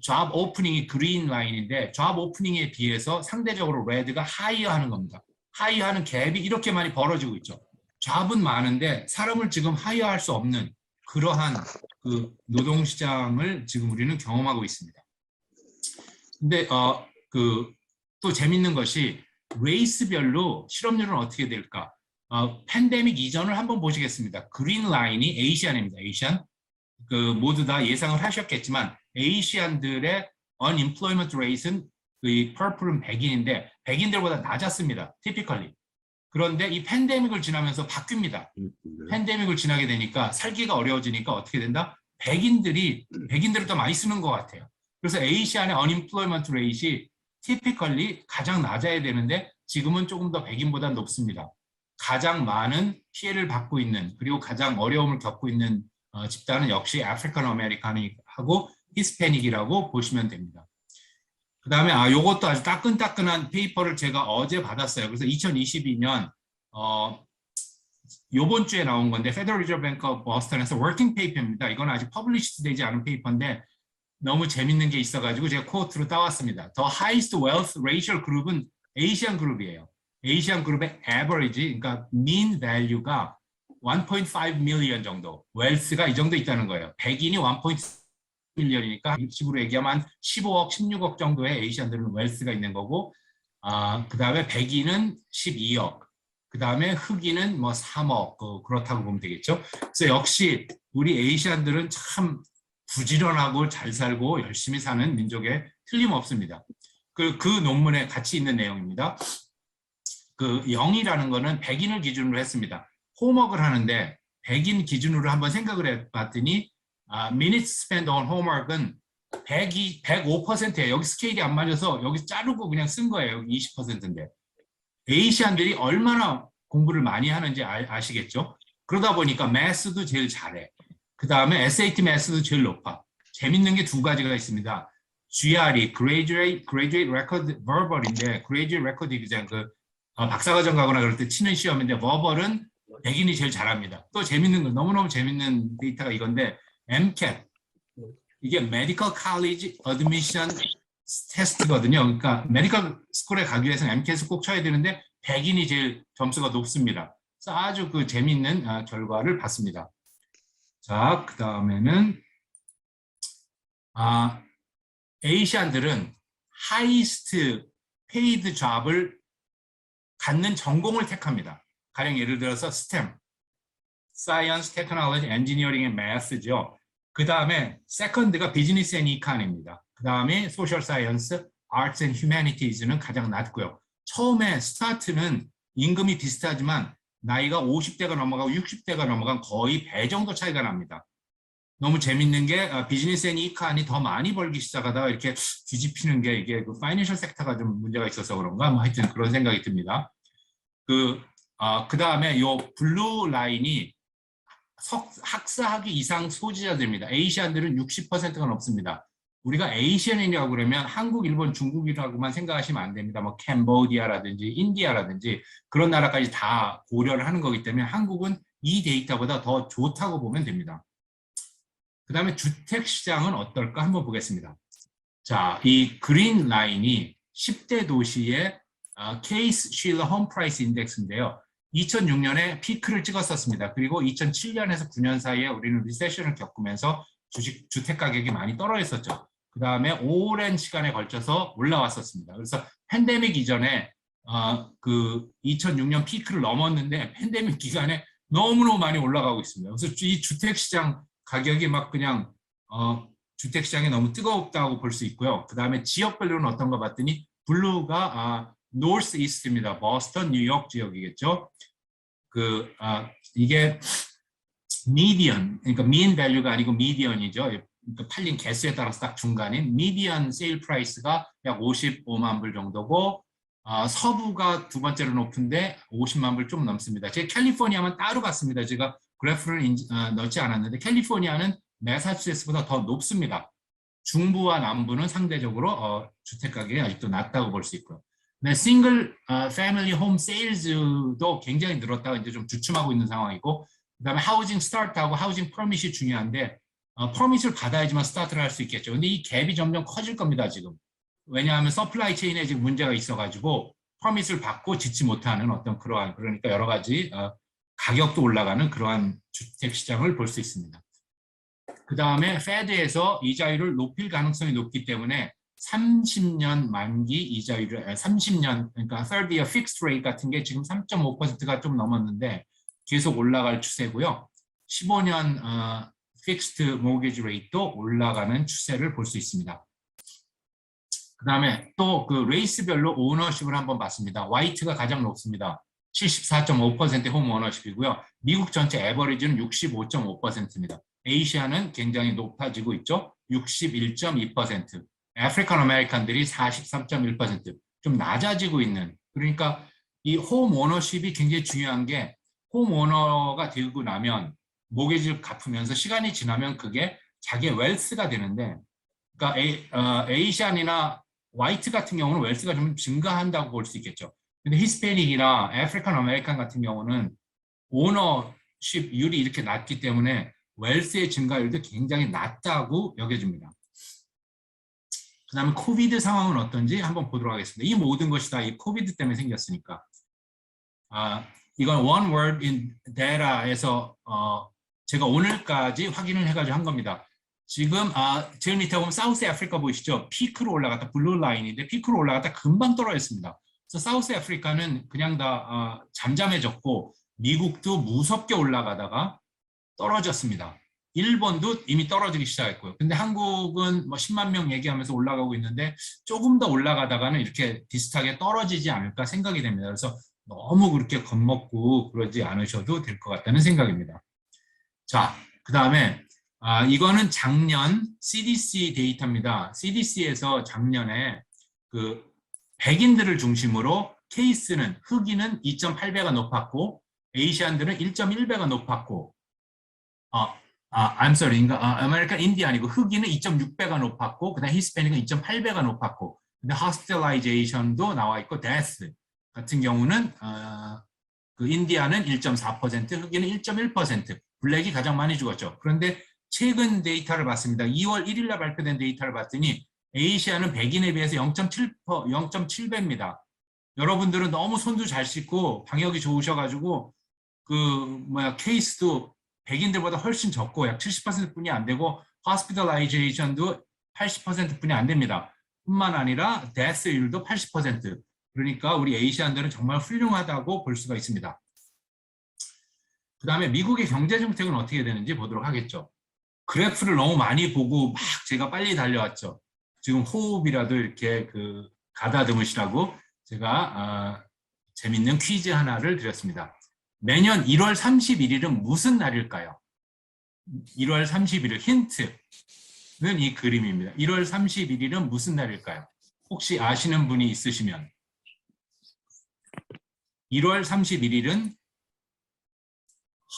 job opening이 그린 라인인데 job opening에 비해서 상대적으로 red가 higher 하는 겁니다. higher 하는 갭이 이렇게 많이 벌어지고 있죠. job은 많은데 사람을 지금 hire 할 수 없는 그러한 노동시장을 지금 우리는 경험하고 있습니다. 근데 또 재밌는 것이 레이스별로 실업률은 어떻게 될까? 팬데믹 이전을 한번 보시겠습니다. 그린 라인이 에이시안입니다. 에이시안. 모두 다 예상을 하셨겠지만 에이시안들의 unemployment rate은 purple은 백인인데 백인들보다 낮았습니다. typically. 그런데 이 팬데믹을 지나면서 바뀝니다. 팬데믹을 지나게 되니까 살기가 어려워지니까 어떻게 된다? 백인들을 더 많이 쓰는 것 같아요. 그래서 에이시안의 unemployment rate이 typically 가장 낮아야 되는데 지금은 조금 더 백인보다 높습니다. 가장 많은 피해를 받고 있는 그리고 가장 어려움을 겪고 있는 집단은 역시 아프리칸 아메리칸하고 히스패닉이라고 보시면 됩니다. 그 다음에 요것도 아주 따끈따끈한 페이퍼를 제가 어제 받았어요. 그래서 2022년 요번 주에 나온 건데 Federal Reserve Bank of Boston에서 워킹 페이퍼입니다. 이건 아직 퍼블리시 되지 않은 페이퍼인데 너무 재밌는 게 있어가지고 제가 코트로 따왔습니다. The highest wealth racial 그룹은 에이시안 그룹이에요. 에이시안 그룹의 average, 그러니까 mean value가 1.5 million 정도, wealth가 이 정도 있다는 거예요. 백인이 1.5 밀리언이니까 식으로 얘기하면 15억, 16억 정도의 에이시안들은 웰스가 있는 거고, 그 다음에 백인은 12억, 그 다음에 흑인은 뭐 3억, 그렇다고 보면 되겠죠. 그래서 역시 우리 에이시안들은 참 부지런하고 잘 살고 열심히 사는 민족에 틀림없습니다. 그 논문에 같이 있는 내용입니다. 0이라는 거는 백인을 기준으로 했습니다. 홈워크를 하는데 백인 기준으로 한번 생각을 해봤더니 minutes spent on homework은 105%예요. 여기 스케일이 안 맞아서 여기 자르고 그냥 쓴 거예요. 여기 20%인데. 에이시안들이 얼마나 공부를 많이 하는지 아시겠죠? 그러다 보니까 매스도 제일 잘해. 그 다음에 SAT 매스도 제일 높아. 재밌는 게 두 가지가 있습니다. GRE, Graduate Record Verbal인데 Graduate Record이 그냥 박사과정 가거나 그럴 때 치는 시험인데 Verbal은 백인이 제일 잘합니다. 또 재밌는 거, 너무너무 재밌는 데이터가 이건데 MCAT, 이게 Medical College Admission Test거든요. 그러니까 메디컬 스쿨에 가기 위해서는 MCAT을 꼭 쳐야 되는데 백인이 제일 점수가 높습니다. 그래서 아주 재미있는 결과를 봤습니다. 자, 그 다음에는 에이시안들은 highest paid job을 갖는 전공을 택합니다. 가령 예를 들어서 STEM, Science, Technology, Engineering and Math죠. 그 다음에 second가 Business and Econ입니다. 그 다음에 Social Science, Arts and Humanities는 가장 낮고요. 처음에 스타트는 임금이 비슷하지만 나이가 50대가 넘어가고 60대가 넘어간 거의 배 정도 차이가 납니다. 너무 재밌는 게 비즈니스 앤 이컨이 더 많이 벌기 시작하다가 이렇게 뒤집히는 게 이게 파이낸셜 섹터가 좀 문제가 있어서 그런가 뭐 하여튼 그런 생각이 듭니다. 그 다음에 요 블루 라인이 학사학위 이상 소지자들입니다. 에이시안들은 60%가 넘습니다. 우리가 에이시안이라고 그러면 한국, 일본, 중국이라고만 생각하시면 안 됩니다. 뭐 캄보디아라든지 인디아라든지 그런 나라까지 다 고려를 하는 거기 때문에 한국은 이 데이터보다 더 좋다고 보면 됩니다. 그 다음에 주택시장은 어떨까 한번 보겠습니다. 자, 이 그린 라인이 10대 도시의 케이스 쉴러 홈 프라이스 인덱스인데요. 2006년에 피크를 찍었었습니다. 그리고 2007년에서 9년 사이에 우리는 리세션을 겪으면서 주택 가격이 많이 떨어졌었죠. 그 다음에 오랜 시간에 걸쳐서 올라왔었습니다. 그래서 팬데믹 이전에 그 2006년 피크를 넘었는데 팬데믹 기간에 너무너무 많이 올라가고 있습니다. 그래서 이 주택시장 가격이 막 그냥 주택시장이 너무 뜨겁다고 볼 수 있고요. 그 다음에 지역별로는 어떤가 봤더니 블루가 노스 이스트입니다. 버스턴, 뉴욕 지역이겠죠. 이게 미디언, 그러니까 mean value가 아니고 미디언이죠. 그러니까 팔린 개수에 따라서 딱 중간인 미디언 세일 프라이스가 약 55만 불 정도고 서부가 두 번째로 높은데 50만 불 좀 넘습니다. 제가 캘리포니아만 따로 봤습니다. 제가 그래프를 넣지 않았는데 캘리포니아는 매사추세츠보다 더 높습니다. 중부와 남부는 상대적으로 주택 가격이 아직도 낮다고 볼 수 있고요. 네, 싱글 패밀리 홈 세일즈도 굉장히 늘었다가 이제 좀 주춤하고 있는 상황이고, 그다음에 하우징 스타트하고 하우징 퍼밋이 중요한데 퍼밋을 받아야지만 스타트를 할 수 있겠죠. 근데 이 갭이 점점 커질 겁니다, 지금. 왜냐하면 서플라이 체인에 지금 문제가 있어가지고 퍼밋을 받고 짓지 못하는 어떤 그러니까 여러 가지 가격도 올라가는 그러한 주택 시장을 볼 수 있습니다. 그 다음에 페드에서 이자율을 높일 가능성이 높기 때문에 30년 만기 이자율을 30년 그러니까 30-year fixed rate 같은 게 지금 3.5%가 좀 넘었는데 계속 올라갈 추세고요. 15년 fixed mortgage rate도 올라가는 추세를 볼 수 있습니다. 그 다음에 또 그 레이스별로 오너십을 한번 봤습니다. 화이트가 가장 높습니다. 74.5% 홈 오너십이고요. 미국 전체 에버리지는 65.5%입니다. 에이시아는 굉장히 높아지고 있죠. 61.2%. 아프리칸 아메리칸들이 43.1%. 좀 낮아지고 있는. 그러니까 이 홈 오너십이 굉장히 중요한 게 홈 오너가 되고 나면 모기지를 갚으면서 시간이 지나면 그게 자기의 웰스가 되는데, 그러니까 에이시안이나 화이트 같은 경우는 웰스가 좀 증가한다고 볼 수 있겠죠. 근데 히스패닉이나 아프리칸 아메리칸 같은 경우는 오너십율이 이렇게 낮기 때문에 웰스의 증가율도 굉장히 낮다고 여겨집니다. 그 다음에 코비드 상황은 어떤지 한번 보도록 하겠습니다. 이 모든 것이 다 이 코비드 때문에 생겼으니까. 이건 one word in data에서 제가 오늘까지 확인을 해가지고 한 겁니다. 지금 제일 밑에 보면 사우스 아프리카 보이시죠? 피크로 올라갔다 블루 라인인데 피크로 올라갔다 금방 떨어졌습니다. 그래서 사우스 아프리카는 그냥 다 잠잠해졌고 미국도 무섭게 올라가다가 떨어졌습니다. 일본도 이미 떨어지기 시작했고요. 근데 한국은 뭐 10만 명 얘기하면서 올라가고 있는데 조금 더 올라가다가는 이렇게 비슷하게 떨어지지 않을까 생각이 됩니다. 그래서 너무 그렇게 겁먹고 그러지 않으셔도 될 것 같다는 생각입니다. 자, 그 다음에 이거는 작년 CDC 데이터입니다. CDC에서 작년에 그 백인들을 중심으로 케이스는 흑인은 2.8배가 높았고 에이시안들은 1.1배가 높았고 I'm sorry, 아메리칸 인디안이고 흑인은 2.6배가 높았고 그다음 히스패닉은 2.8배가 높았고 근데 hospitalization도 나와 있고 death 같은 경우는 그 인디안은 1.4%, 흑인은 1.1%, 블랙이 가장 많이 죽었죠. 그런데 최근 데이터를 봤습니다. 2월 1일 날 발표된 데이터를 봤더니 에이시아는 백인에 비해서 0.7배입니다. 여러분들은 너무 손도 잘 씻고 방역이 좋으셔가지고 케이스도 백인들보다 훨씬 적고 약 70%뿐이 안 되고 hospitalization도 80%뿐이 안 됩니다. 뿐만 아니라 데스율도 80%. 그러니까 우리 에이시안들은 정말 훌륭하다고 볼 수가 있습니다. 그 다음에 미국의 경제 정책은 어떻게 되는지 보도록 하겠죠. 그래프를 너무 많이 보고 막 제가 빨리 달려왔죠. 지금 호흡이라도 이렇게 가다듬으시라고 제가 재밌는 퀴즈 하나를 드렸습니다. 매년 1월 31일은 무슨 날일까요? 1월 31일 힌트는 이 그림입니다. 1월 31일은 무슨 날일까요? 혹시 아시는 분이 있으시면 1월 31일은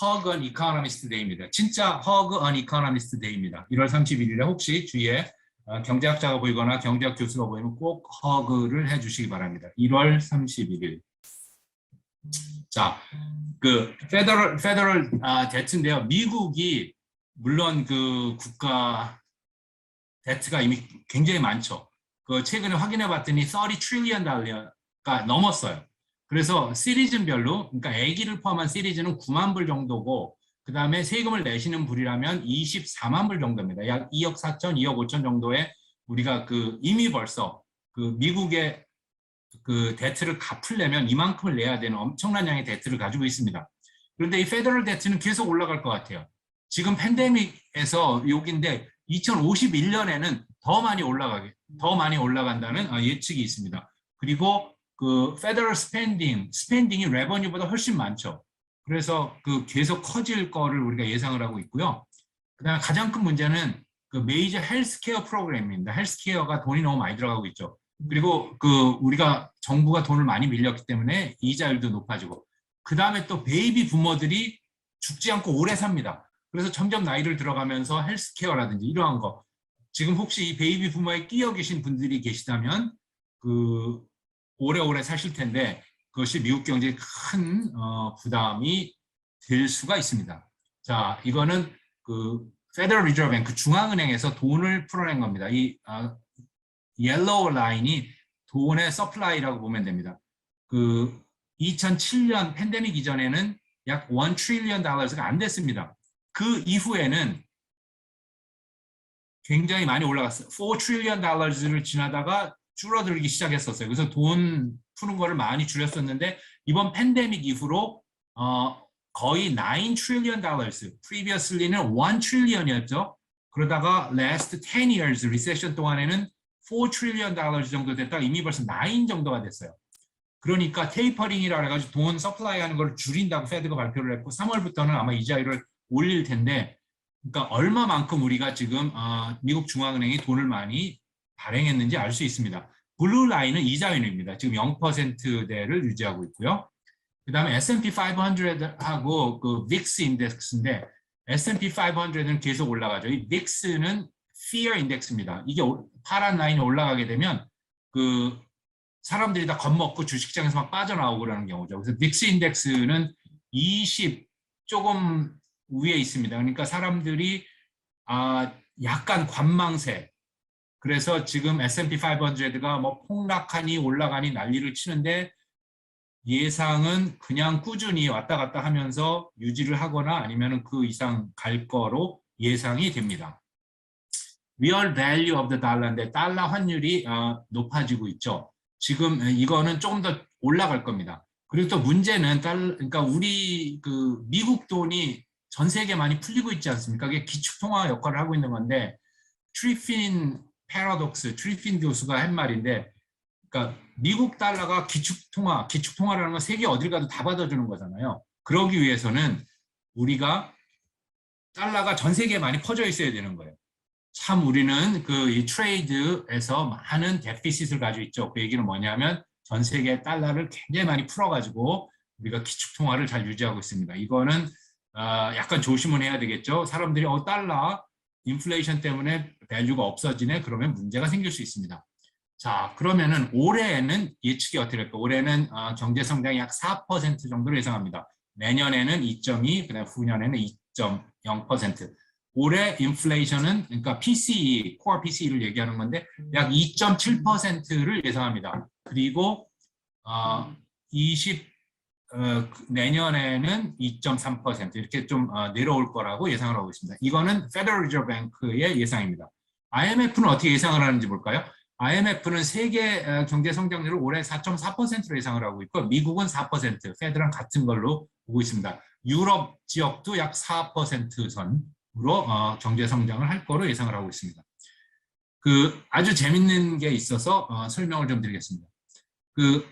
Hug on Economist Day입니다. 진짜 Hug on Economist Day입니다. 1월 31일에 혹시 주위에 경제학자가 보이거나 경제학 교수가 보이면 꼭 hug를 해주시기 바랍니다. 1월 31일. 자, 그 페더럴 데트인데요. 미국이 물론 그 국가 데트가 이미 굉장히 많죠. 그 최근에 확인해 봤더니 30 트릴리언 달러가 넘었어요. 그래서 시리즈별로, 그러니까 아기를 포함한 시리즈는 9만 불 정도고, 그 다음에 세금을 내시는 분이라면 24만 불 정도입니다. 약 2억 4천, 2억 5천 정도에 우리가 그 이미 벌써 그 미국의 그 데트를 갚으려면 이만큼을 내야 되는 엄청난 양의 데트를 가지고 있습니다. 그런데 이 페더럴 데트는 계속 올라갈 것 같아요. 지금 팬데믹에서 여기인데 2051년에는 더 많이 올라간다는 예측이 있습니다. 그리고 그 페더럴 스펜딩이 레버뉴보다 훨씬 많죠. 그래서 그 계속 커질 거를 우리가 예상을 하고 있고요. 그다음에 가장 큰 문제는 그 메이저 헬스케어 프로그램입니다. 헬스케어가 돈이 너무 많이 들어가고 있죠. 그리고 그 우리가 정부가 돈을 많이 밀렸기 때문에 이자율도 높아지고, 그 다음에 또 베이비 부모들이 죽지 않고 오래 삽니다. 그래서 점점 나이를 들어가면서 헬스케어라든지 이러한 거, 지금 혹시 이 베이비 부모에 끼어 계신 분들이 계시다면 그 오래오래 사실 텐데 그것이 미국 경제에 큰 부담이 될 수가 있습니다. 자, 이거는 그 페더럴 리저브 뱅크 중앙은행에서 돈을 풀어낸 겁니다. 이 옐로우 라인이 돈의 서플라이라고 보면 됩니다. 그 2007년 팬데믹 이전에는 약 1 트릴리언 달러가 안 됐습니다. 그 이후에는 굉장히 많이 올라갔어요. 4 트릴리언 달러를 지나다가 줄어들기 시작했었어요. 그래서 돈 푸는 거를 많이 줄였었는데 이번 팬데믹 이후로 거의 9 트릴리언 달러스, previously는 1 트릴리언이었죠. 그러다가 last 10 years 리세션 동안에는 4 트릴리언 달러 정도 됐다가 이미 벌써 9 정도가 됐어요. 그러니까 테이퍼링이라 해가지고 돈 서플라이 하는 걸 줄인다고 페드가 발표를 했고 3월부터는 아마 이자율을 올릴 텐데, 그러니까 얼마만큼 우리가 지금 미국 중앙은행이 돈을 많이 발행했는지 알 수 있습니다. 블루 라인은 이자율입니다. 지금 0%대를 유지하고 있고요. 그 다음에 S&P 500하고 그 VIX 인덱스인데, S&P 500는 계속 올라가죠. 이 VIX는 Fear 인덱스입니다. 이게 파란 라인이 올라가게 되면 그 사람들이 다 겁먹고 주식시장에서 막 빠져나오고 그러는 경우죠. 그래서 VIX 인덱스는 20 조금 위에 있습니다. 그러니까 사람들이 약간 관망세. 그래서 지금 S&P 500가 뭐 폭락하니 올라가니 난리를 치는데, 예상은 그냥 꾸준히 왔다 갔다 하면서 유지를 하거나 아니면 그 이상 갈 거로 예상이 됩니다. Real value of the dollar인데 달러 환율이 높아지고 있죠. 지금 이거는 조금 더 올라갈 겁니다. 그리고 또 문제는 그러니까 우리 그 미국 돈이 전 세계 많이 풀리고 있지 않습니까? 그게 기축통화 역할을 하고 있는 건데, 트리핀 교수가 한 말인데, 그러니까 미국 달러가 기축통화라는 건 세계 어딜 가도 다 받아주는 거잖아요. 그러기 위해서는 우리가 달러가 전 세계에 많이 퍼져 있어야 되는 거예요. 참 우리는 그 이 트레이드에서 많은 데피시트를 가지고 있죠. 그 얘기는 뭐냐면 전 세계 달러를 굉장히 많이 풀어가지고 우리가 기축통화를 잘 유지하고 있습니다. 이거는 약간 조심을 해야 되겠죠. 사람들이 달러 인플레이션 때문에 밸류가 없어지네, 그러면 문제가 생길 수 있습니다. 자, 그러면은 올해는 예측이 어떻게 될까? 올해는 경제 성장이 약 4% 정도로 예상합니다. 내년에는 2.2, 그다음 후년에는 2.0%. 올해 인플레이션은, 그러니까 PCE, 코어 PCE를 얘기하는 건데 약 2.7%를 예상합니다. 그리고 내년에는 2.3% 이렇게 좀 내려올 거라고 예상을 하고 있습니다. 이거는 페더럴 리저브 뱅크의 예상입니다. IMF는 어떻게 예상을 하는지 볼까요? IMF는 세계 경제 성장률을 올해 4.4%로 예상을 하고 있고, 미국은 4%, 페드랑 같은 걸로 보고 있습니다. 유럽 지역도 약 4% 선으로 경제 성장을 할 거로 예상을 하고 있습니다. 그 아주 재밌는 게 있어서 설명을 좀 드리겠습니다. 그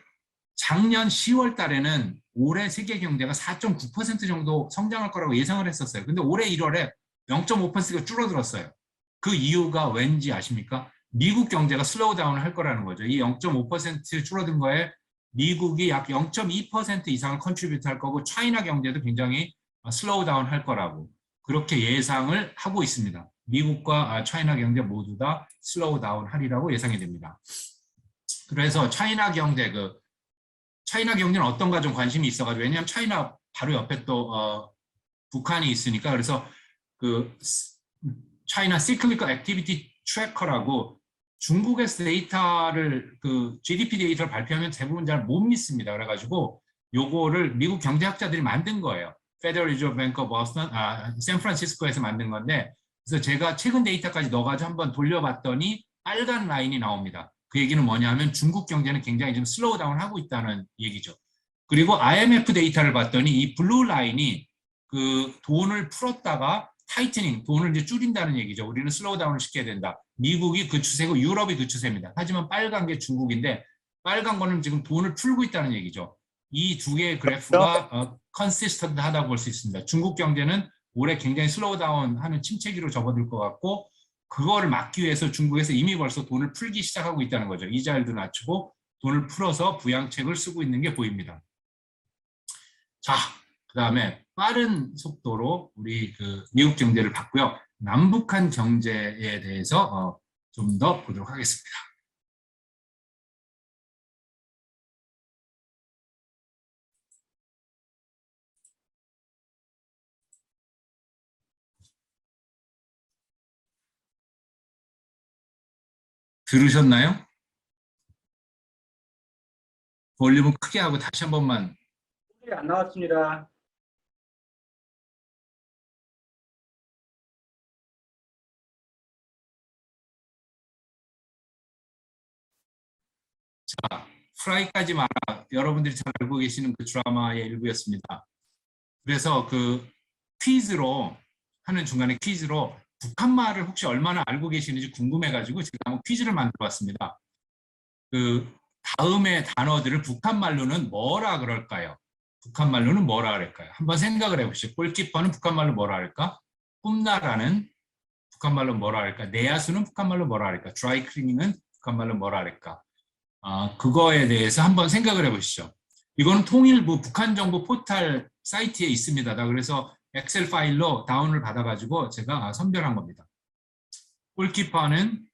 작년 10월 달에는 올해 세계 경제가 4.9% 정도 성장할 거라고 예상을 했었어요. 근데 올해 1월에 0.5%가 줄어들었어요. 그 이유가 왠지 아십니까? 미국 경제가 슬로우 다운을 할 거라는 거죠. 이 0.5% 줄어든 거에 미국이 약 0.2% 이상을 컨트리뷰트 할 거고 차이나 경제도 굉장히 슬로우 다운 할 거라고 그렇게 예상을 하고 있습니다. 미국과 차이나 경제 모두 다 슬로우 다운 하리라고 예상이 됩니다. 그래서 차이나 경제는 어떤가 좀 관심이 있어가지고 왜냐하면 차이나 바로 옆에 또 북한이 있으니까 그래서 그 차이나 시클리컬 액티비티 트래커라고 중국에서 데이터를 그 GDP 데이터를 발표하면 대부분 잘 못 믿습니다. 그래가지고 요거를 미국 경제학자들이 만든 거예요. Federal Reserve Bank of Boston, 샌프란시스코에서 만든 건데 그래서 제가 최근 데이터까지 넣어가지고 한번 돌려봤더니 빨간 라인이 나옵니다. 그 얘기는 뭐냐면 중국 경제는 굉장히 좀 슬로우 다운 하고 있다는 얘기죠. 그리고 IMF 데이터를 봤더니 이 블루 라인이 그 돈을 풀었다가 타이트닝, 돈을 이제 줄인다는 얘기죠. 우리는 슬로우 다운을 시켜야 된다. 미국이 그 추세고 유럽이 그 추세입니다. 하지만 빨간 게 중국인데 빨간 거는 지금 돈을 풀고 있다는 얘기죠. 이 두 개의 그래프가 컨시스턴트하다고 볼 수 있습니다. 중국 경제는 올해 굉장히 슬로우 다운하는 침체기로 접어들 것 같고 그거를 막기 위해서 중국에서 이미 벌써 돈을 풀기 시작하고 있다는 거죠. 이자율도 낮추고 돈을 풀어서 부양책을 쓰고 있는 게 보입니다. 자, 그 다음에 빠른 속도로 우리 그 미국 경제를 봤고요. 남북한 경제에 대해서 좀 더 보도록 하겠습니다. 들으셨나요? 볼륨을 크게 하고 다시 한 번만. 소리 안 나왔습니다. 자, 프라이까지 마라. 여러분들이 잘 알고 계시는 그 드라마의 일부였습니다. 그래서 그 퀴즈로 하는 중간에 퀴즈로 북한말을 혹시 얼마나 알고 계시는지 궁금해가지고 제가 한번 퀴즈를 만들어봤습니다. 그 다음의 단어들을 북한말로는 뭐라 그럴까요? 북한말로는 뭐라 그럴까요? 한번 생각을 해보시죠. 골키퍼는 북한말로 뭐라 할까? 꿈나라는 북한말로 뭐라 할까? 내야수는 북한말로 뭐라 할까? 드라이클리닝은 북한말로 뭐라 할까? 그거에 대해서 한번 생각을 해보시죠. 이거는 통일부 북한정보 포털 사이트에 있습니다. 그래서 엑셀 파일로 다운을 받아가지고 제가 선별한 겁니다. 골키퍼는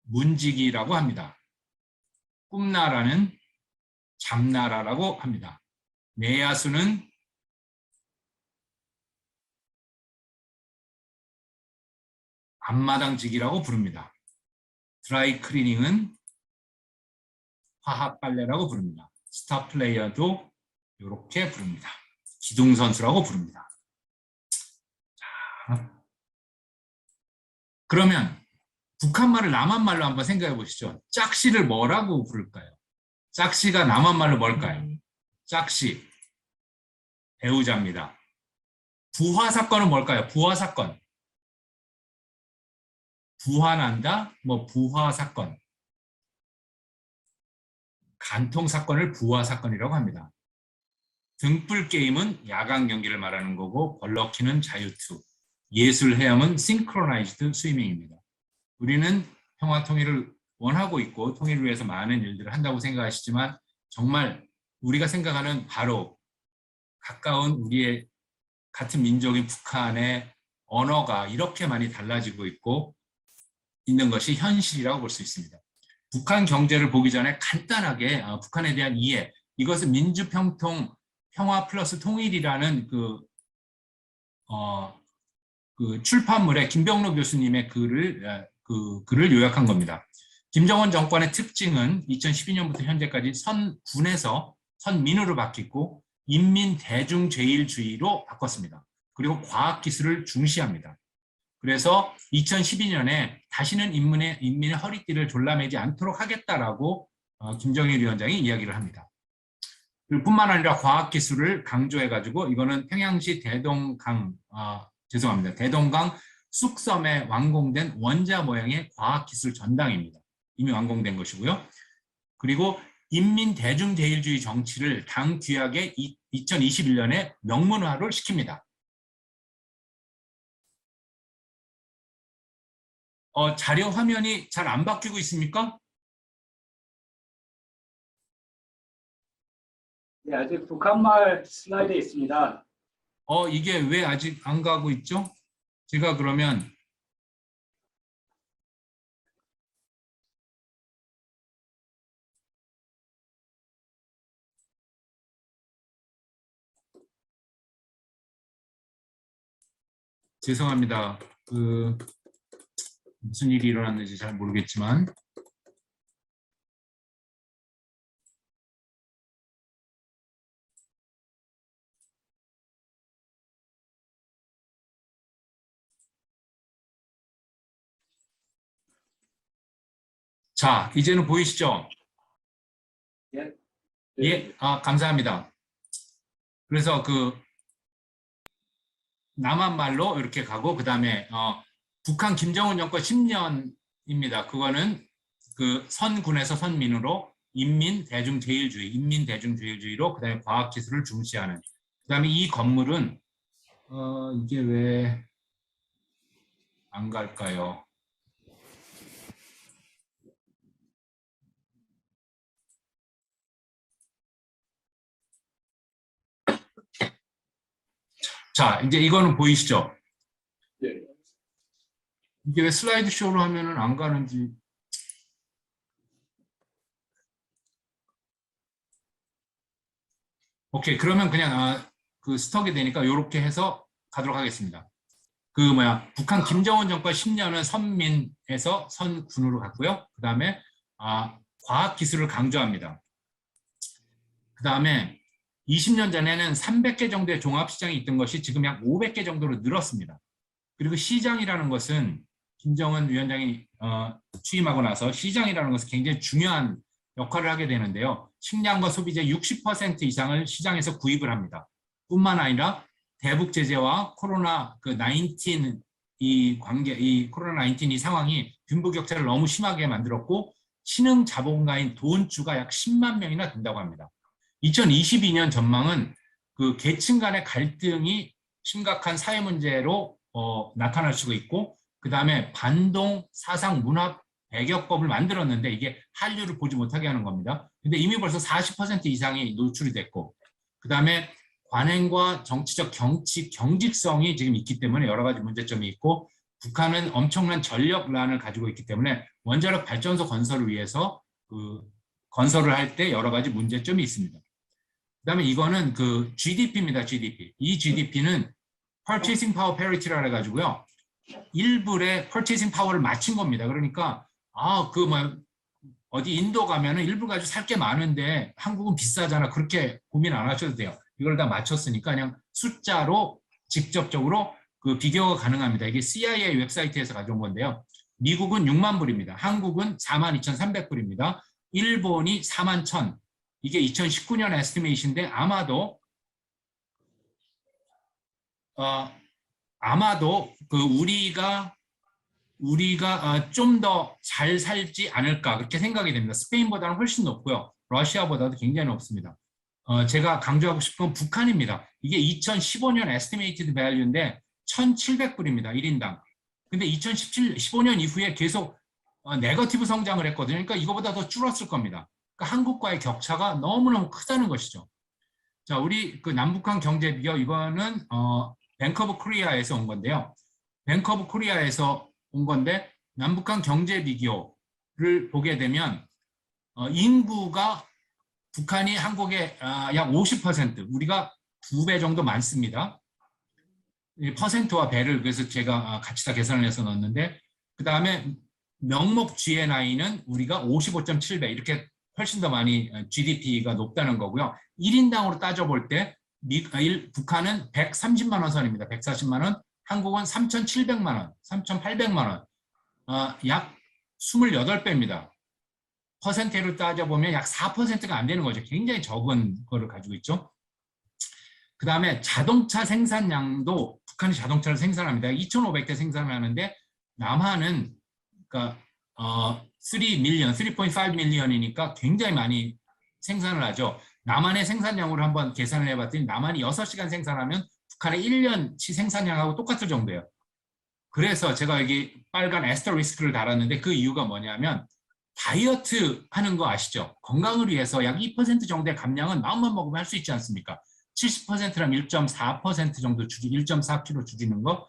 문지기라고 합니다. 꿈나라는 잠나라라고 합니다. 내야수는 앞마당지기라고 부릅니다. 드라이클리닝은 화학빨래라고 부릅니다. 스타플레이어도 이렇게 부릅니다. 기둥선수라고 부릅니다. 자, 그러면 북한말을 남한말로 한번 생각해 보시죠. 짝씨를 뭐라고 부를까요? 짝씨가 남한말로 뭘까요? 짝씨, 배우자입니다. 부화사건은 뭘까요? 부화사건. 부화난다, 뭐 부화사건. 간통사건을 부화사건이라고 합니다. 등불게임은 야간 경기를 말하는 거고 벌럭키는 자유투, 예술해양은 싱크로나이즈드 스위밍입니다. 우리는 평화 통일을 원하고 있고 통일을 위해서 많은 일들을 한다고 생각하시지만 정말 우리가 생각하는 바로 가까운 우리의 같은 민족인 북한의 언어가 이렇게 많이 달라지고 있는 것이 현실이라고 볼 수 있습니다. 북한 경제를 보기 전에 간단하게 북한에 대한 이해, 이것은 민주평통 평화 플러스 통일이라는 그 출판물에 김병록 교수님의 글을 요약한 겁니다. 김정은 정권의 특징은 2012년부터 현재까지 선군에서 선민으로 바뀌고 인민대중제일주의로 바꿨습니다. 그리고 과학기술을 중시합니다. 그래서 2012년에 다시는 인민의 허리띠를 졸라매지 않도록 하겠다라고 김정일 위원장이 이야기를 합니다. 뿐만 아니라 과학기술을 강조해가지고 이거는 평양시 대동강 쑥섬에 완공된 원자 모양의 과학기술 전당입니다. 이미 완공된 것이고요. 그리고 인민대중제일주의 정치를 당 규약에 2021년에 명문화를 시킵니다. 자료 화면이 잘 안 바뀌고 있습니까? 네, 아직 북한말 슬라이드에 있습니다. 이게 왜 아직 안 가고 있죠? 제가 그러면 죄송합니다. 무슨 일이 일어났는지 잘 모르겠지만 자, 이제는 보이시죠? 예. 예, 감사합니다. 그래서 남한 말로 이렇게 가고 그다음에 북한 김정은 정권 10년입니다. 그거는 선군에서 선민으로 인민대중제일주의로 그다음에 과학기술을 중시하는. 그다음에 이 건물은 이게 왜 안 갈까요? 자, 이제 이거는 보이시죠? 네. 이게 왜 슬라이드 쇼로 하면은 안 가는지. 오케이, 그러면 그냥 스톡이 되니까 이렇게 해서 가도록 하겠습니다. 북한 김정은 정권 10년은 선민에서 선군으로 갔고요. 그 다음에 과학기술을 강조합니다. 그 다음에 20년 전에는 300개 정도의 종합시장이 있던 것이 지금 약 500개 정도로 늘었습니다. 그리고 시장이라는 것은 김정은 위원장이 취임하고 나서 시장이라는 것은 굉장히 중요한 역할을 하게 되는데요. 식량과 소비재 60% 이상을 시장에서 구입을 합니다. 뿐만 아니라 대북 제재와 코로나19 이 코로나19 이 상황이 빈부격차를 너무 심하게 만들었고 신흥 자본가인 돈주가 약 10만 명이나 된다고 합니다. 2022년 전망은 계층 간의 갈등이 심각한 사회 문제로 나타날 수가 있고 그 다음에 반동 사상 문화 배격법을 만들었는데 이게 한류를 보지 못하게 하는 겁니다. 근데 이미 벌써 40% 이상이 노출이 됐고 그 다음에 관행과 정치적 경직성이 지금 있기 때문에 여러 가지 문제점이 있고 북한은 엄청난 전력난을 가지고 있기 때문에 원자력 발전소 건설을 위해서 건설을 할 때 여러 가지 문제점이 있습니다. 그다음에 이거는 GDP입니다. GDP. 이 GDP는 Purchasing Power Parity라 해가지고요. 일불의 Purchasing Power를 맞춘 겁니다. 그러니까 어디 인도 가면은 일불 가지고 살 게 많은데 한국은 비싸잖아. 그렇게 고민 안 하셔도 돼요. 이걸 다 맞췄으니까 그냥 숫자로 직접적으로 비교가 가능합니다. 이게 CIA 웹사이트에서 가져온 건데요. 미국은 6만 불입니다. 한국은 42,300불입니다. 일본이 41,000. 이게 2019년 에스티메이션인데 아마도 우리가 좀 더 잘 살지 않을까 그렇게 생각이 됩니다. 스페인보다는 훨씬 높고요. 러시아보다도 굉장히 높습니다. 제가 강조하고 싶은 건 북한입니다. 이게 2015년 에스티메이티드 밸류인데 1,700불입니다. 1인당. 근데 2015년 이후에 계속 네거티브 성장을 했거든요. 그러니까 이거보다 더 줄었을 겁니다. 그러니까 한국과의 격차가 너무너무 크다는 것이죠. 자, 우리 남북한 경제 비교 이거는 뱅크 오브 코리아에서 온 건데요. 뱅크 오브 코리아에서 온 건데 남북한 경제 비교를 보게 되면 인구가 북한이 한국의 약 50%, 우리가 2배 정도 많습니다. 퍼센트와 배를 그래서 제가 같이 다 계산을 해서 넣었는데 그 다음에 명목 GNI는 우리가 55.7배 이렇게 훨씬 더 많이 GDP가 높다는 거고요. 1인당으로 따져볼 때 북한은 130만 원 선입니다. 140만 원, 한국은 3,700만 원, 3,800만 원, 약 28배입니다. 퍼센테이로 따져보면 약 4%가 안 되는 거죠. 굉장히 적은 거를 가지고 있죠. 그 다음에 자동차 생산량도 북한이 자동차를 생산합니다. 2,500대 생산을 하는데 남한은 그러니까 3.5 밀리언이니까 굉장히 많이 생산을 하죠. 남한의 생산량으로 한번 계산을 해봤더니 남한이 6시간 생산하면 북한의 1년치 생산량하고 똑같을 정도예요. 그래서 제가 여기 빨간 에스터리스크를 달았는데 그 이유가 뭐냐면 다이어트 하는 거 아시죠? 건강을 위해서 약 2% 정도의 감량은 마음만 먹으면 할 수 있지 않습니까? 70%랑 1.4% 정도 1.4kg 줄이는 거,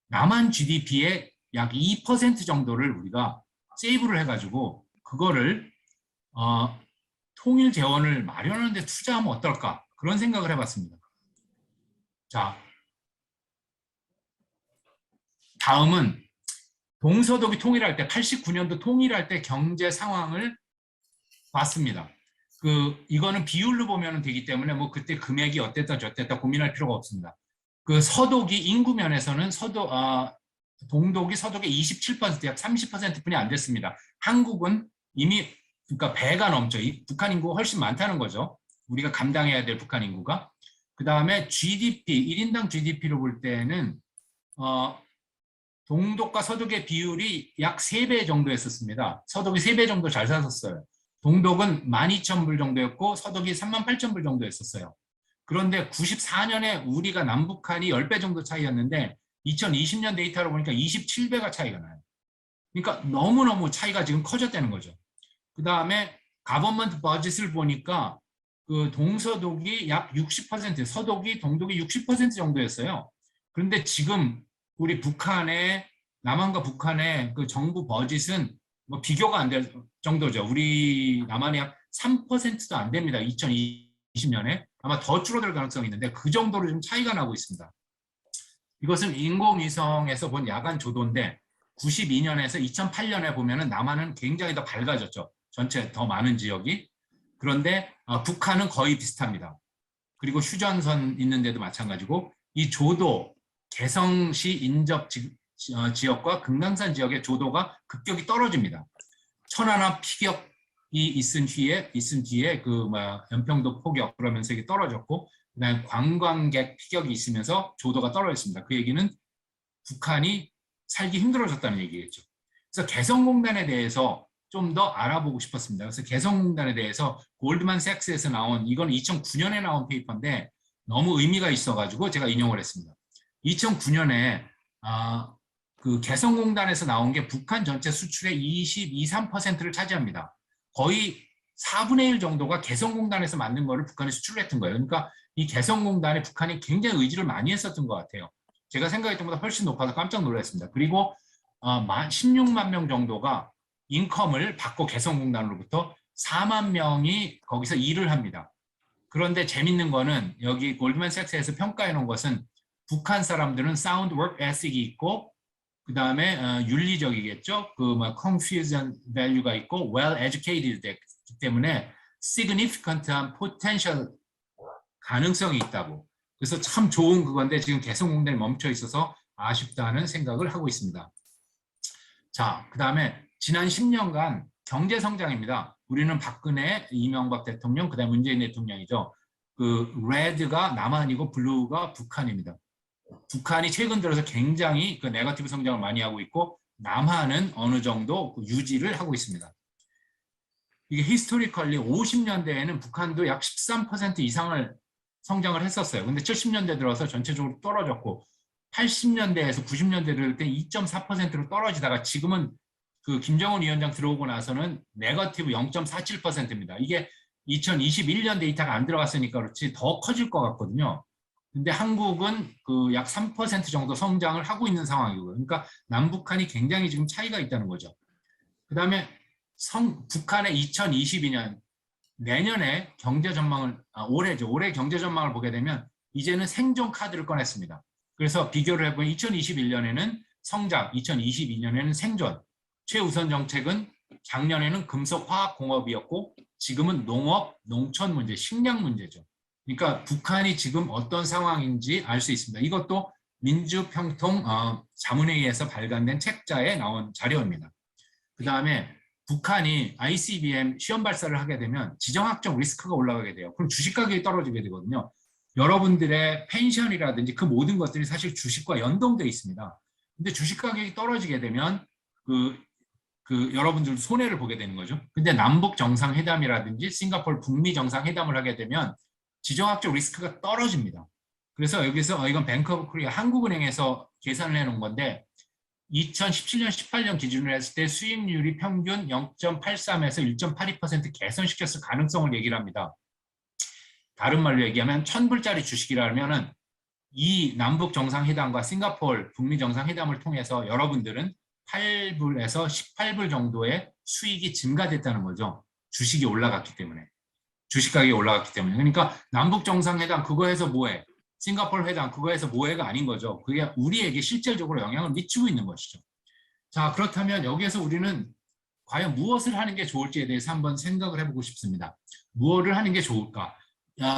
남한 GDP의 약 2% 정도를 우리가 세이브를 해가지고 그거를 통일 재원을 마련하는 데 투자하면 어떨까? 그런 생각을 해봤습니다. 자, 다음은 동서독이 통일할 때, 89년도 통일할 때 경제 상황을 봤습니다. 이거는 비율로 보면 되기 때문에 뭐 그때 금액이 어땠다 저땠다 고민할 필요가 없습니다. 서독이 인구 면에서는 동독이 서독의 27%, 약 30%뿐이 안 됐습니다. 한국은 이미 그러니까 배가 넘죠. 북한 인구가 훨씬 많다는 거죠. 우리가 감당해야 될 북한 인구가. 그 다음에 GDP, 1인당 GDP로 볼 때는 동독과 서독의 비율이 약 3배 정도 했었습니다. 서독이 3배 정도 잘 살았어요. 동독은 12,000불 정도였고 서독이 38,000불 정도 했었어요. 그런데 94년에 우리가 남북한이 10배 정도 차이였는데 2020년 데이터로 보니까 27배가 차이가 나요. 그러니까 너무너무 차이가 지금 커졌다는 거죠. 그 다음에 가버먼트 버짓을 보니까 동서독이 약 60%, 서독이 동독이 60% 정도였어요. 그런데 지금 우리 남한과 북한의 정부 버짓은 뭐 비교가 안 될 정도죠. 우리 남한이 약 3%도 안 됩니다. 2020년에 아마 더 줄어들 가능성이 있는데 그 정도로 좀 차이가 나고 있습니다. 이것은 인공위성에서 본 야간 조도인데 92년에서 2008년에 보면은 남한은 굉장히 더 밝아졌죠. 전체 더 많은 지역이. 그런데 북한은 거의 비슷합니다. 그리고 휴전선 있는 데도 마찬가지고 이 조도, 개성시 인접 지역과 금강산 지역의 조도가 급격히 떨어집니다. 천안함 피격이 있은 뒤에 연평도 포격 그러면서 이게 떨어졌고 그다음에 관광객 피격이 있으면서 조도가 떨어졌습니다. 그 얘기는 북한이 살기 힘들어졌다는 얘기겠죠. 그래서 개성공단에 대해서 좀 더 알아보고 싶었습니다. 그래서 개성공단에 대해서 골드만삭스에서 나온 이건 2009년에 나온 페이퍼인데 너무 의미가 있어가지고 제가 인용을 했습니다. 2009년에 개성공단에서 나온 게 북한 전체 수출의 23%를 차지합니다. 거의 4분의 1 정도가 개성공단에서 만든 거를 북한이 수출을 했던 거예요. 그러니까 이 개성공단에 북한이 굉장히 의지를 많이 했었던 것 같아요. 제가 생각했던 것보다 훨씬 높아서 깜짝 놀랐습니다. 그리고 16만 명 정도가 인컴을 받고 개성공단으로부터 4만 명이 거기서 일을 합니다. 그런데 재밌는 거는 여기 골드만삭스에서 평가해 놓은 것은 북한 사람들은 사운드 워크 에틱이 있고 그 다음에 윤리적이겠죠. confusion value가 있고 well educated 되기 때문에 significant한 potential 가능성이 있다고. 그래서 참 좋은 그건데 지금 개성공단이 멈춰 있어서 아쉽다는 생각을 하고 있습니다. 자, 그 다음에 지난 10년간 경제 성장입니다. 우리는 박근혜, 이명박 대통령, 그 다음에 문재인 대통령이죠. 레드가 남한이고 블루가 북한입니다. 북한이 최근 들어서 굉장히 네거티브 성장을 많이 하고 있고 남한은 어느 정도 유지를 하고 있습니다. 이게 히스토리컬리 50년대에는 북한도 약 13% 이상을 성장을 했었어요. 근데 70년대 들어서 전체적으로 떨어졌고 80년대에서 90년대 들을 때 2.4%로 떨어지다가 지금은 김정은 위원장 들어오고 나서는 네거티브 0.47%입니다. 이게 2021년 데이터가 안 들어갔으니까 그렇지 더 커질 것 같거든요. 근데 한국은 약 3% 정도 성장을 하고 있는 상황이고요. 그러니까 남북한이 굉장히 지금 차이가 있다는 거죠. 그 다음에 북한의 2022년 내년에 경제 전망을 올해죠. 올해 경제 전망을 보게 되면 이제는 생존 카드를 꺼냈습니다. 그래서 비교를 해보면 2021년에는 성장, 2022년에는 생존. 최우선 정책은 작년에는 금속 화학 공업이었고 지금은 농업, 농촌 문제, 식량 문제죠. 그러니까 북한이 지금 어떤 상황인지 알 수 있습니다. 이것도 민주평통 자문회의에서 발간된 책자에 나온 자료입니다. 그 다음에 북한이 ICBM 시험 발사를 하게 되면 지정학적 리스크가 올라가게 돼요. 그럼 주식 가격이 떨어지게 되거든요. 여러분들의 펜션이라든지 그 모든 것들이 사실 주식과 연동되어 있습니다. 근데 주식 가격이 떨어지게 되면 여러분들도 손해를 보게 되는 거죠. 근데 남북 정상회담이라든지 싱가포르 북미 정상회담을 하게 되면 지정학적 리스크가 떨어집니다. 그래서 여기서 이건 뱅크 오브 코리아 한국은행에서 계산을 해놓은 건데 2017년, 18년 기준으로 했을 때 수익률이 평균 0.83에서 1.82% 개선시켰을 가능성을 얘기를 합니다. 다른 말로 얘기하면 1,000불짜리 주식이라면은 이 남북 정상회담과 싱가포르 북미 정상회담을 통해서 여러분들은 8불에서 18불 정도의 수익이 증가됐다는 거죠. 주식이 올라갔기 때문에. 주식 가격이 올라갔기 때문에. 그러니까 남북 정상회담 그거에서 뭐해? 싱가포르 회담 그거에서 뭐해가 아닌 거죠. 그게 우리에게 실질적으로 영향을 미치고 있는 것이죠. 자, 그렇다면 여기에서 우리는 과연 무엇을 하는 게 좋을지에 대해서 한번 생각을 해보고 싶습니다. 무엇을 하는 게 좋을까?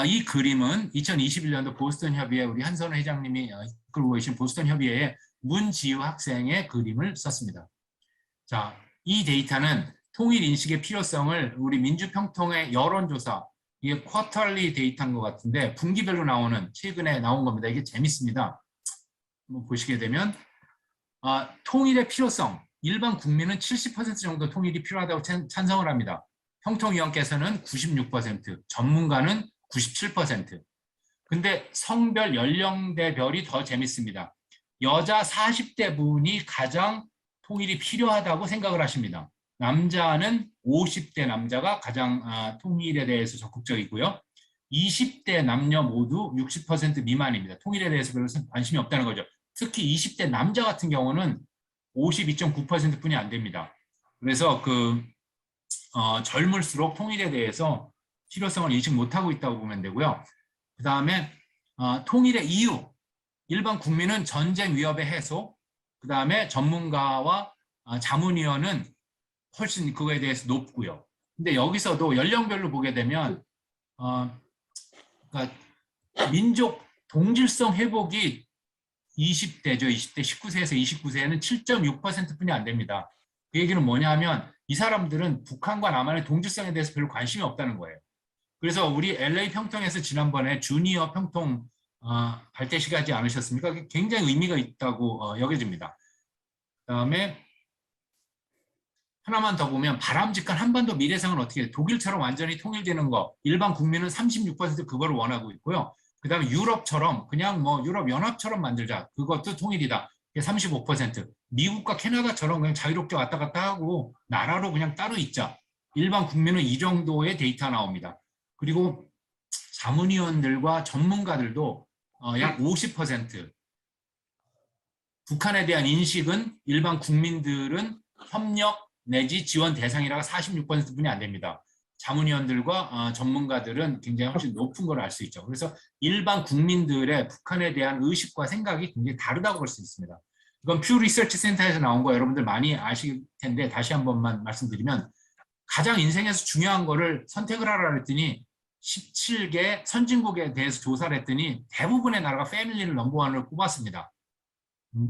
이 그림은 2021년도 보스턴 협의회 우리 한선우 회장님이 이끌고 계신 보스턴 협의회의 문지유 학생의 그림을 썼습니다. 자, 이 데이터는 통일 인식의 필요성을 우리 민주평통의 여론조사, 이게 쿼터리 데이터인 것 같은데 분기별로 나오는 최근에 나온 겁니다. 이게 재밌습니다. 한번 보시게 되면 통일의 필요성, 일반 국민은 70% 정도 통일이 필요하다고 찬성을 합니다. 평통위원께서는 96%, 전문가는 97%. 근데 성별, 연령대별이 더 재밌습니다. 여자 40대 분이 가장 통일이 필요하다고 생각을 하십니다. 남자는 50대 남자가 가장 통일에 대해서 적극적이고요. 20대 남녀 모두 60% 미만입니다. 통일에 대해서 별로 관심이 없다는 거죠. 특히 20대 남자 같은 경우는 52.9%뿐이 안 됩니다. 그래서 젊을수록 통일에 대해서 필요성을 인식 못하고 있다고 보면 되고요. 그 다음에 통일의 이유, 일반 국민은 전쟁 위협의 해소, 그 다음에 전문가와 자문위원은 훨씬 그거에 대해서 높고요. 근데 여기서도 연령별로 보게 되면 그러니까 민족 동질성 회복이 20대죠. 20대 19세에서 29세에는 7.6%뿐이 안 됩니다. 그 얘기는 뭐냐면 이 사람들은 북한과 남한의 동질성에 대해서 별로 관심이 없다는 거예요. 그래서 우리 LA 평통에서 지난번에 주니어 평통 발대식 하지 않으셨습니까? 그게 굉장히 의미가 있다고 여겨집니다. 그다음에 하나만 더 보면 바람직한 한반도 미래상은 어떻게 해요? 독일처럼 완전히 통일되는 거 일반 국민은 36% 그거를 원하고 있고요. 그다음에 유럽처럼 그냥 뭐 유럽 연합처럼 만들자. 그것도 통일이다. 35%. 미국과 캐나다처럼 그냥 자유롭게 왔다 갔다 하고 나라로 그냥 따로 있자. 일반 국민은 이 정도의 데이터 나옵니다. 그리고 자문위원들과 전문가들도 약 50%. 북한에 대한 인식은 일반 국민들은 협력 내지 지원 대상이라가 46%뿐이 안 됩니다. 자문위원들과 전문가들은 굉장히 훨씬 높은 걸 알 수 있죠. 그래서 일반 국민들의 북한에 대한 의식과 생각이 굉장히 다르다고 볼 수 있습니다. 이건 퓨 리서치 센터에서 나온 거 여러분들 많이 아실 텐데 다시 한 번만 말씀드리면 가장 인생에서 중요한 거를 선택을 하라 그랬더니 17개 선진국에 대해서 조사를 했더니 대부분의 나라가 패밀리를 넘버원으로 꼽았습니다.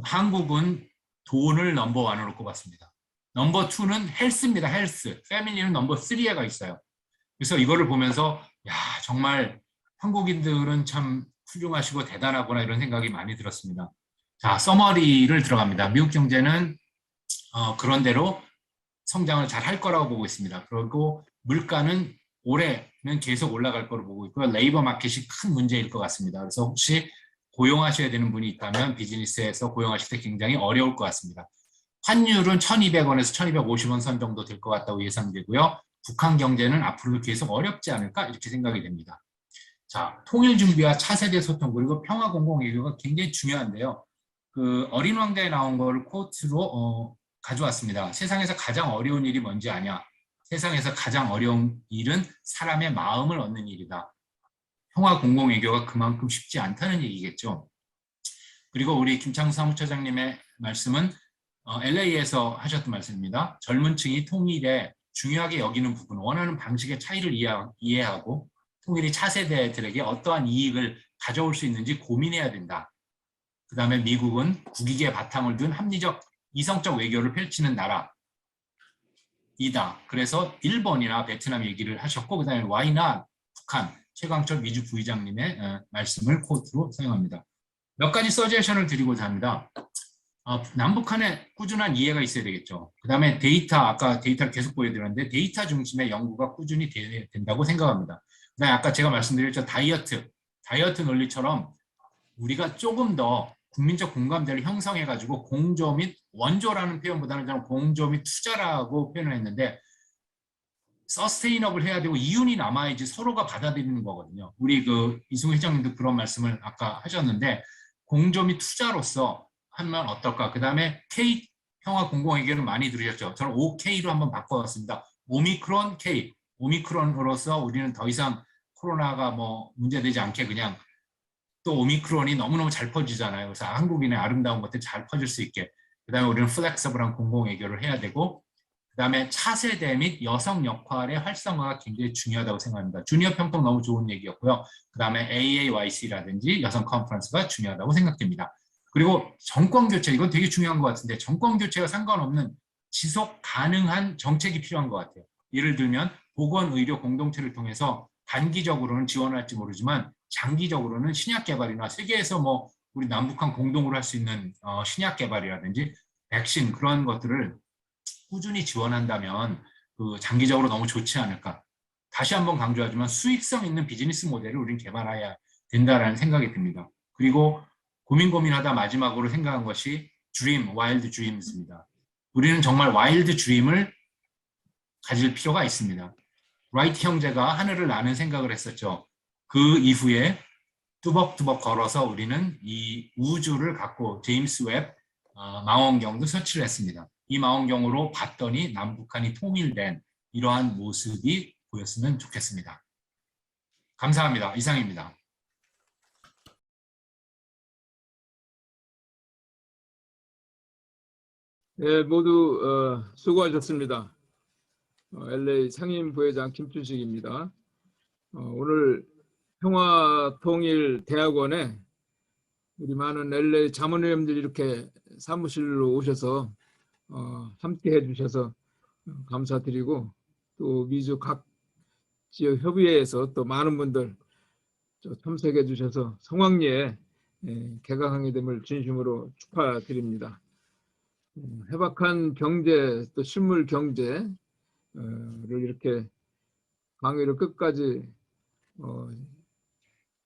한국은 돈을 넘버원으로 꼽았습니다. 넘버 2는 헬스입니다. 헬스. 패밀리는 넘버 3에 가 있어요. 그래서 이거를 보면서 야 정말 한국인들은 참 훌륭하시고 대단하구나 이런 생각이 많이 들었습니다. 자, 서머리를 들어갑니다. 미국 경제는 그런대로 성장을 잘 할 거라고 보고 있습니다. 그리고 물가는 올해는 계속 올라갈 거로 보고 있고요. 레이버 마켓이 큰 문제일 것 같습니다. 그래서 혹시 고용하셔야 되는 분이 있다면 비즈니스에서 고용하실 때 굉장히 어려울 것 같습니다. 환율은 1,200원에서 1,250원 선 정도 될 것 같다고 예상되고요. 북한 경제는 앞으로도 계속 어렵지 않을까 이렇게 생각이 됩니다. 자, 통일 준비와 차세대 소통 그리고 평화 공공 외교가 굉장히 중요한데요. 그 어린 왕자에 나온 거를 코트로 가져왔습니다. 세상에서 가장 어려운 일이 뭔지 아냐? 세상에서 가장 어려운 일은 사람의 마음을 얻는 일이다. 평화 공공 외교가 그만큼 쉽지 않다는 얘기겠죠. 그리고 우리 김창수 사무처장님의 말씀은 LA에서 하셨던 말씀입니다. 젊은 층이 통일에 중요하게 여기는 부분, 원하는 방식의 차이를 이해하고 통일이 차세대들에게 어떠한 이익을 가져올 수 있는지 고민해야 된다. 그 다음에 미국은 국익의 바탕을 둔 합리적 이성적 외교를 펼치는 나라이다. 그래서 일본이나 베트남 얘기를 하셨고 그 다음에 Why 북한, 최광철 미주 부의장님의 말씀을 코트로 사용합니다. 몇 가지 서제션을 드리고자 합니다. 남북한의 꾸준한 이해가 있어야 되겠죠. 그 다음에 데이터, 아까 데이터를 계속 보여드렸는데 데이터 중심의 연구가 꾸준히 된다고 생각합니다. 그 다음에 아까 제가 말씀드렸죠. 다이어트 논리처럼 우리가 조금 더 국민적 공감대를 형성해가지고 공조 및 원조라는 표현보다는 저는 공조 및 투자라고 표현을 했는데 서스테이너블 해야 되고 이윤이 남아야지 서로가 받아들이는 거거든요. 우리 그 이승우 회장님도 그런 말씀을 아까 하셨는데 공조 및 투자로서 하면 어떨까? 그 다음에 K 평화 공공의견을 많이 들으셨죠. 저는 OK로 한번 바꿔봤습니다. 오미크론 K. 오미크론으로서 우리는 더 이상 코로나가 뭐 문제되지 않게 그냥 또 오미크론이 너무너무 잘 퍼지잖아요. 그래서 한국인의 아름다운 것들 잘 퍼질 수 있게. 그 다음에 우리는 플렉서블한 공공외교를 해야 되고 그 다음에 차세대 및 여성 역할의 활성화가 굉장히 중요하다고 생각합니다. 주니어 평통 너무 좋은 얘기였고요. 그 다음에 AAYC라든지 여성 컨퍼런스가 중요하다고 생각됩니다. 그리고 정권 교체, 이건 되게 중요한 것 같은데 정권 교체와 상관없는 지속 가능한 정책이 필요한 것 같아요. 예를 들면 보건의료 공동체를 통해서 단기적으로는 지원할지 모르지만 장기적으로는 신약 개발이나 세계에서 뭐 우리 남북한 공동으로 할 수 있는 신약 개발이라든지 백신 그런 것들을 꾸준히 지원한다면 그 장기적으로 너무 좋지 않을까. 다시 한번 강조하지만 수익성 있는 비즈니스 모델을 우리는 개발해야 된다라는 생각이 듭니다. 그리고 고민하다 마지막으로 생각한 것이 드림, 와일드 드림입니다. 우리는 정말 와일드 드림을 가질 필요가 있습니다. 라이트 형제가 하늘을 나는 생각을 했었죠. 그 이후에 뚜벅뚜벅 걸어서 우리는 이 우주를 갖고 제임스 웹 망원경도 설치를 했습니다. 이 망원경으로 봤더니 남북한이 통일된 이러한 모습이 보였으면 좋겠습니다. 감사합니다. 이상입니다. 네, 모두 수고하셨습니다. LA 상임부회장 김춘식입니다. 오늘 평화통일대학원에 우리 많은 LA 자문위원들이 이렇게 사무실로 오셔서 함께 해주셔서 감사드리고 또 미주 각 지역 협의회에서 또 많은 분들 참석해 주셔서 성황리에 개강하게 됨을 진심으로 축하드립니다. 해박한 경제 또 실물 경제를 이렇게 강의를 끝까지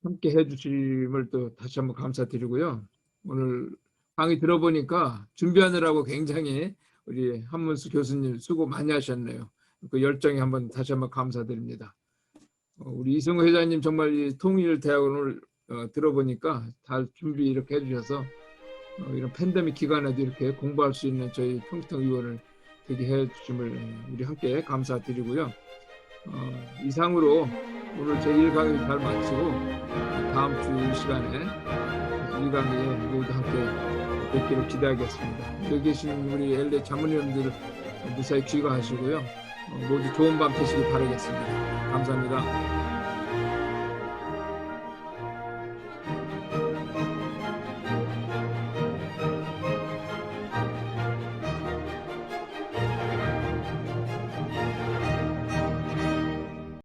함께 해주심을 또 다시 한번 감사드리고요. 오늘 강의 들어보니까 준비하느라고 굉장히 우리 한문수 교수님 수고 많이 하셨네요. 그 열정에 다시 한번 감사드립니다. 우리 이승우 회장님 정말 이 통일대학원을 들어보니까 다 준비 이렇게 해주셔서 이런 팬데믹 기간에도 이렇게 공부할 수 있는 저희 평통위원을 되게 해주심을 우리 함께 감사드리고요. 이상으로 오늘 제1강의 잘 마치고 다음 주 이 시간에 2강의에 모두 함께 뵙기를 기대하겠습니다. 여기 계신 우리 LA 자문위원들 무사히 귀가하시고요. 모두 좋은 밤 되시기 바라겠습니다. 감사합니다.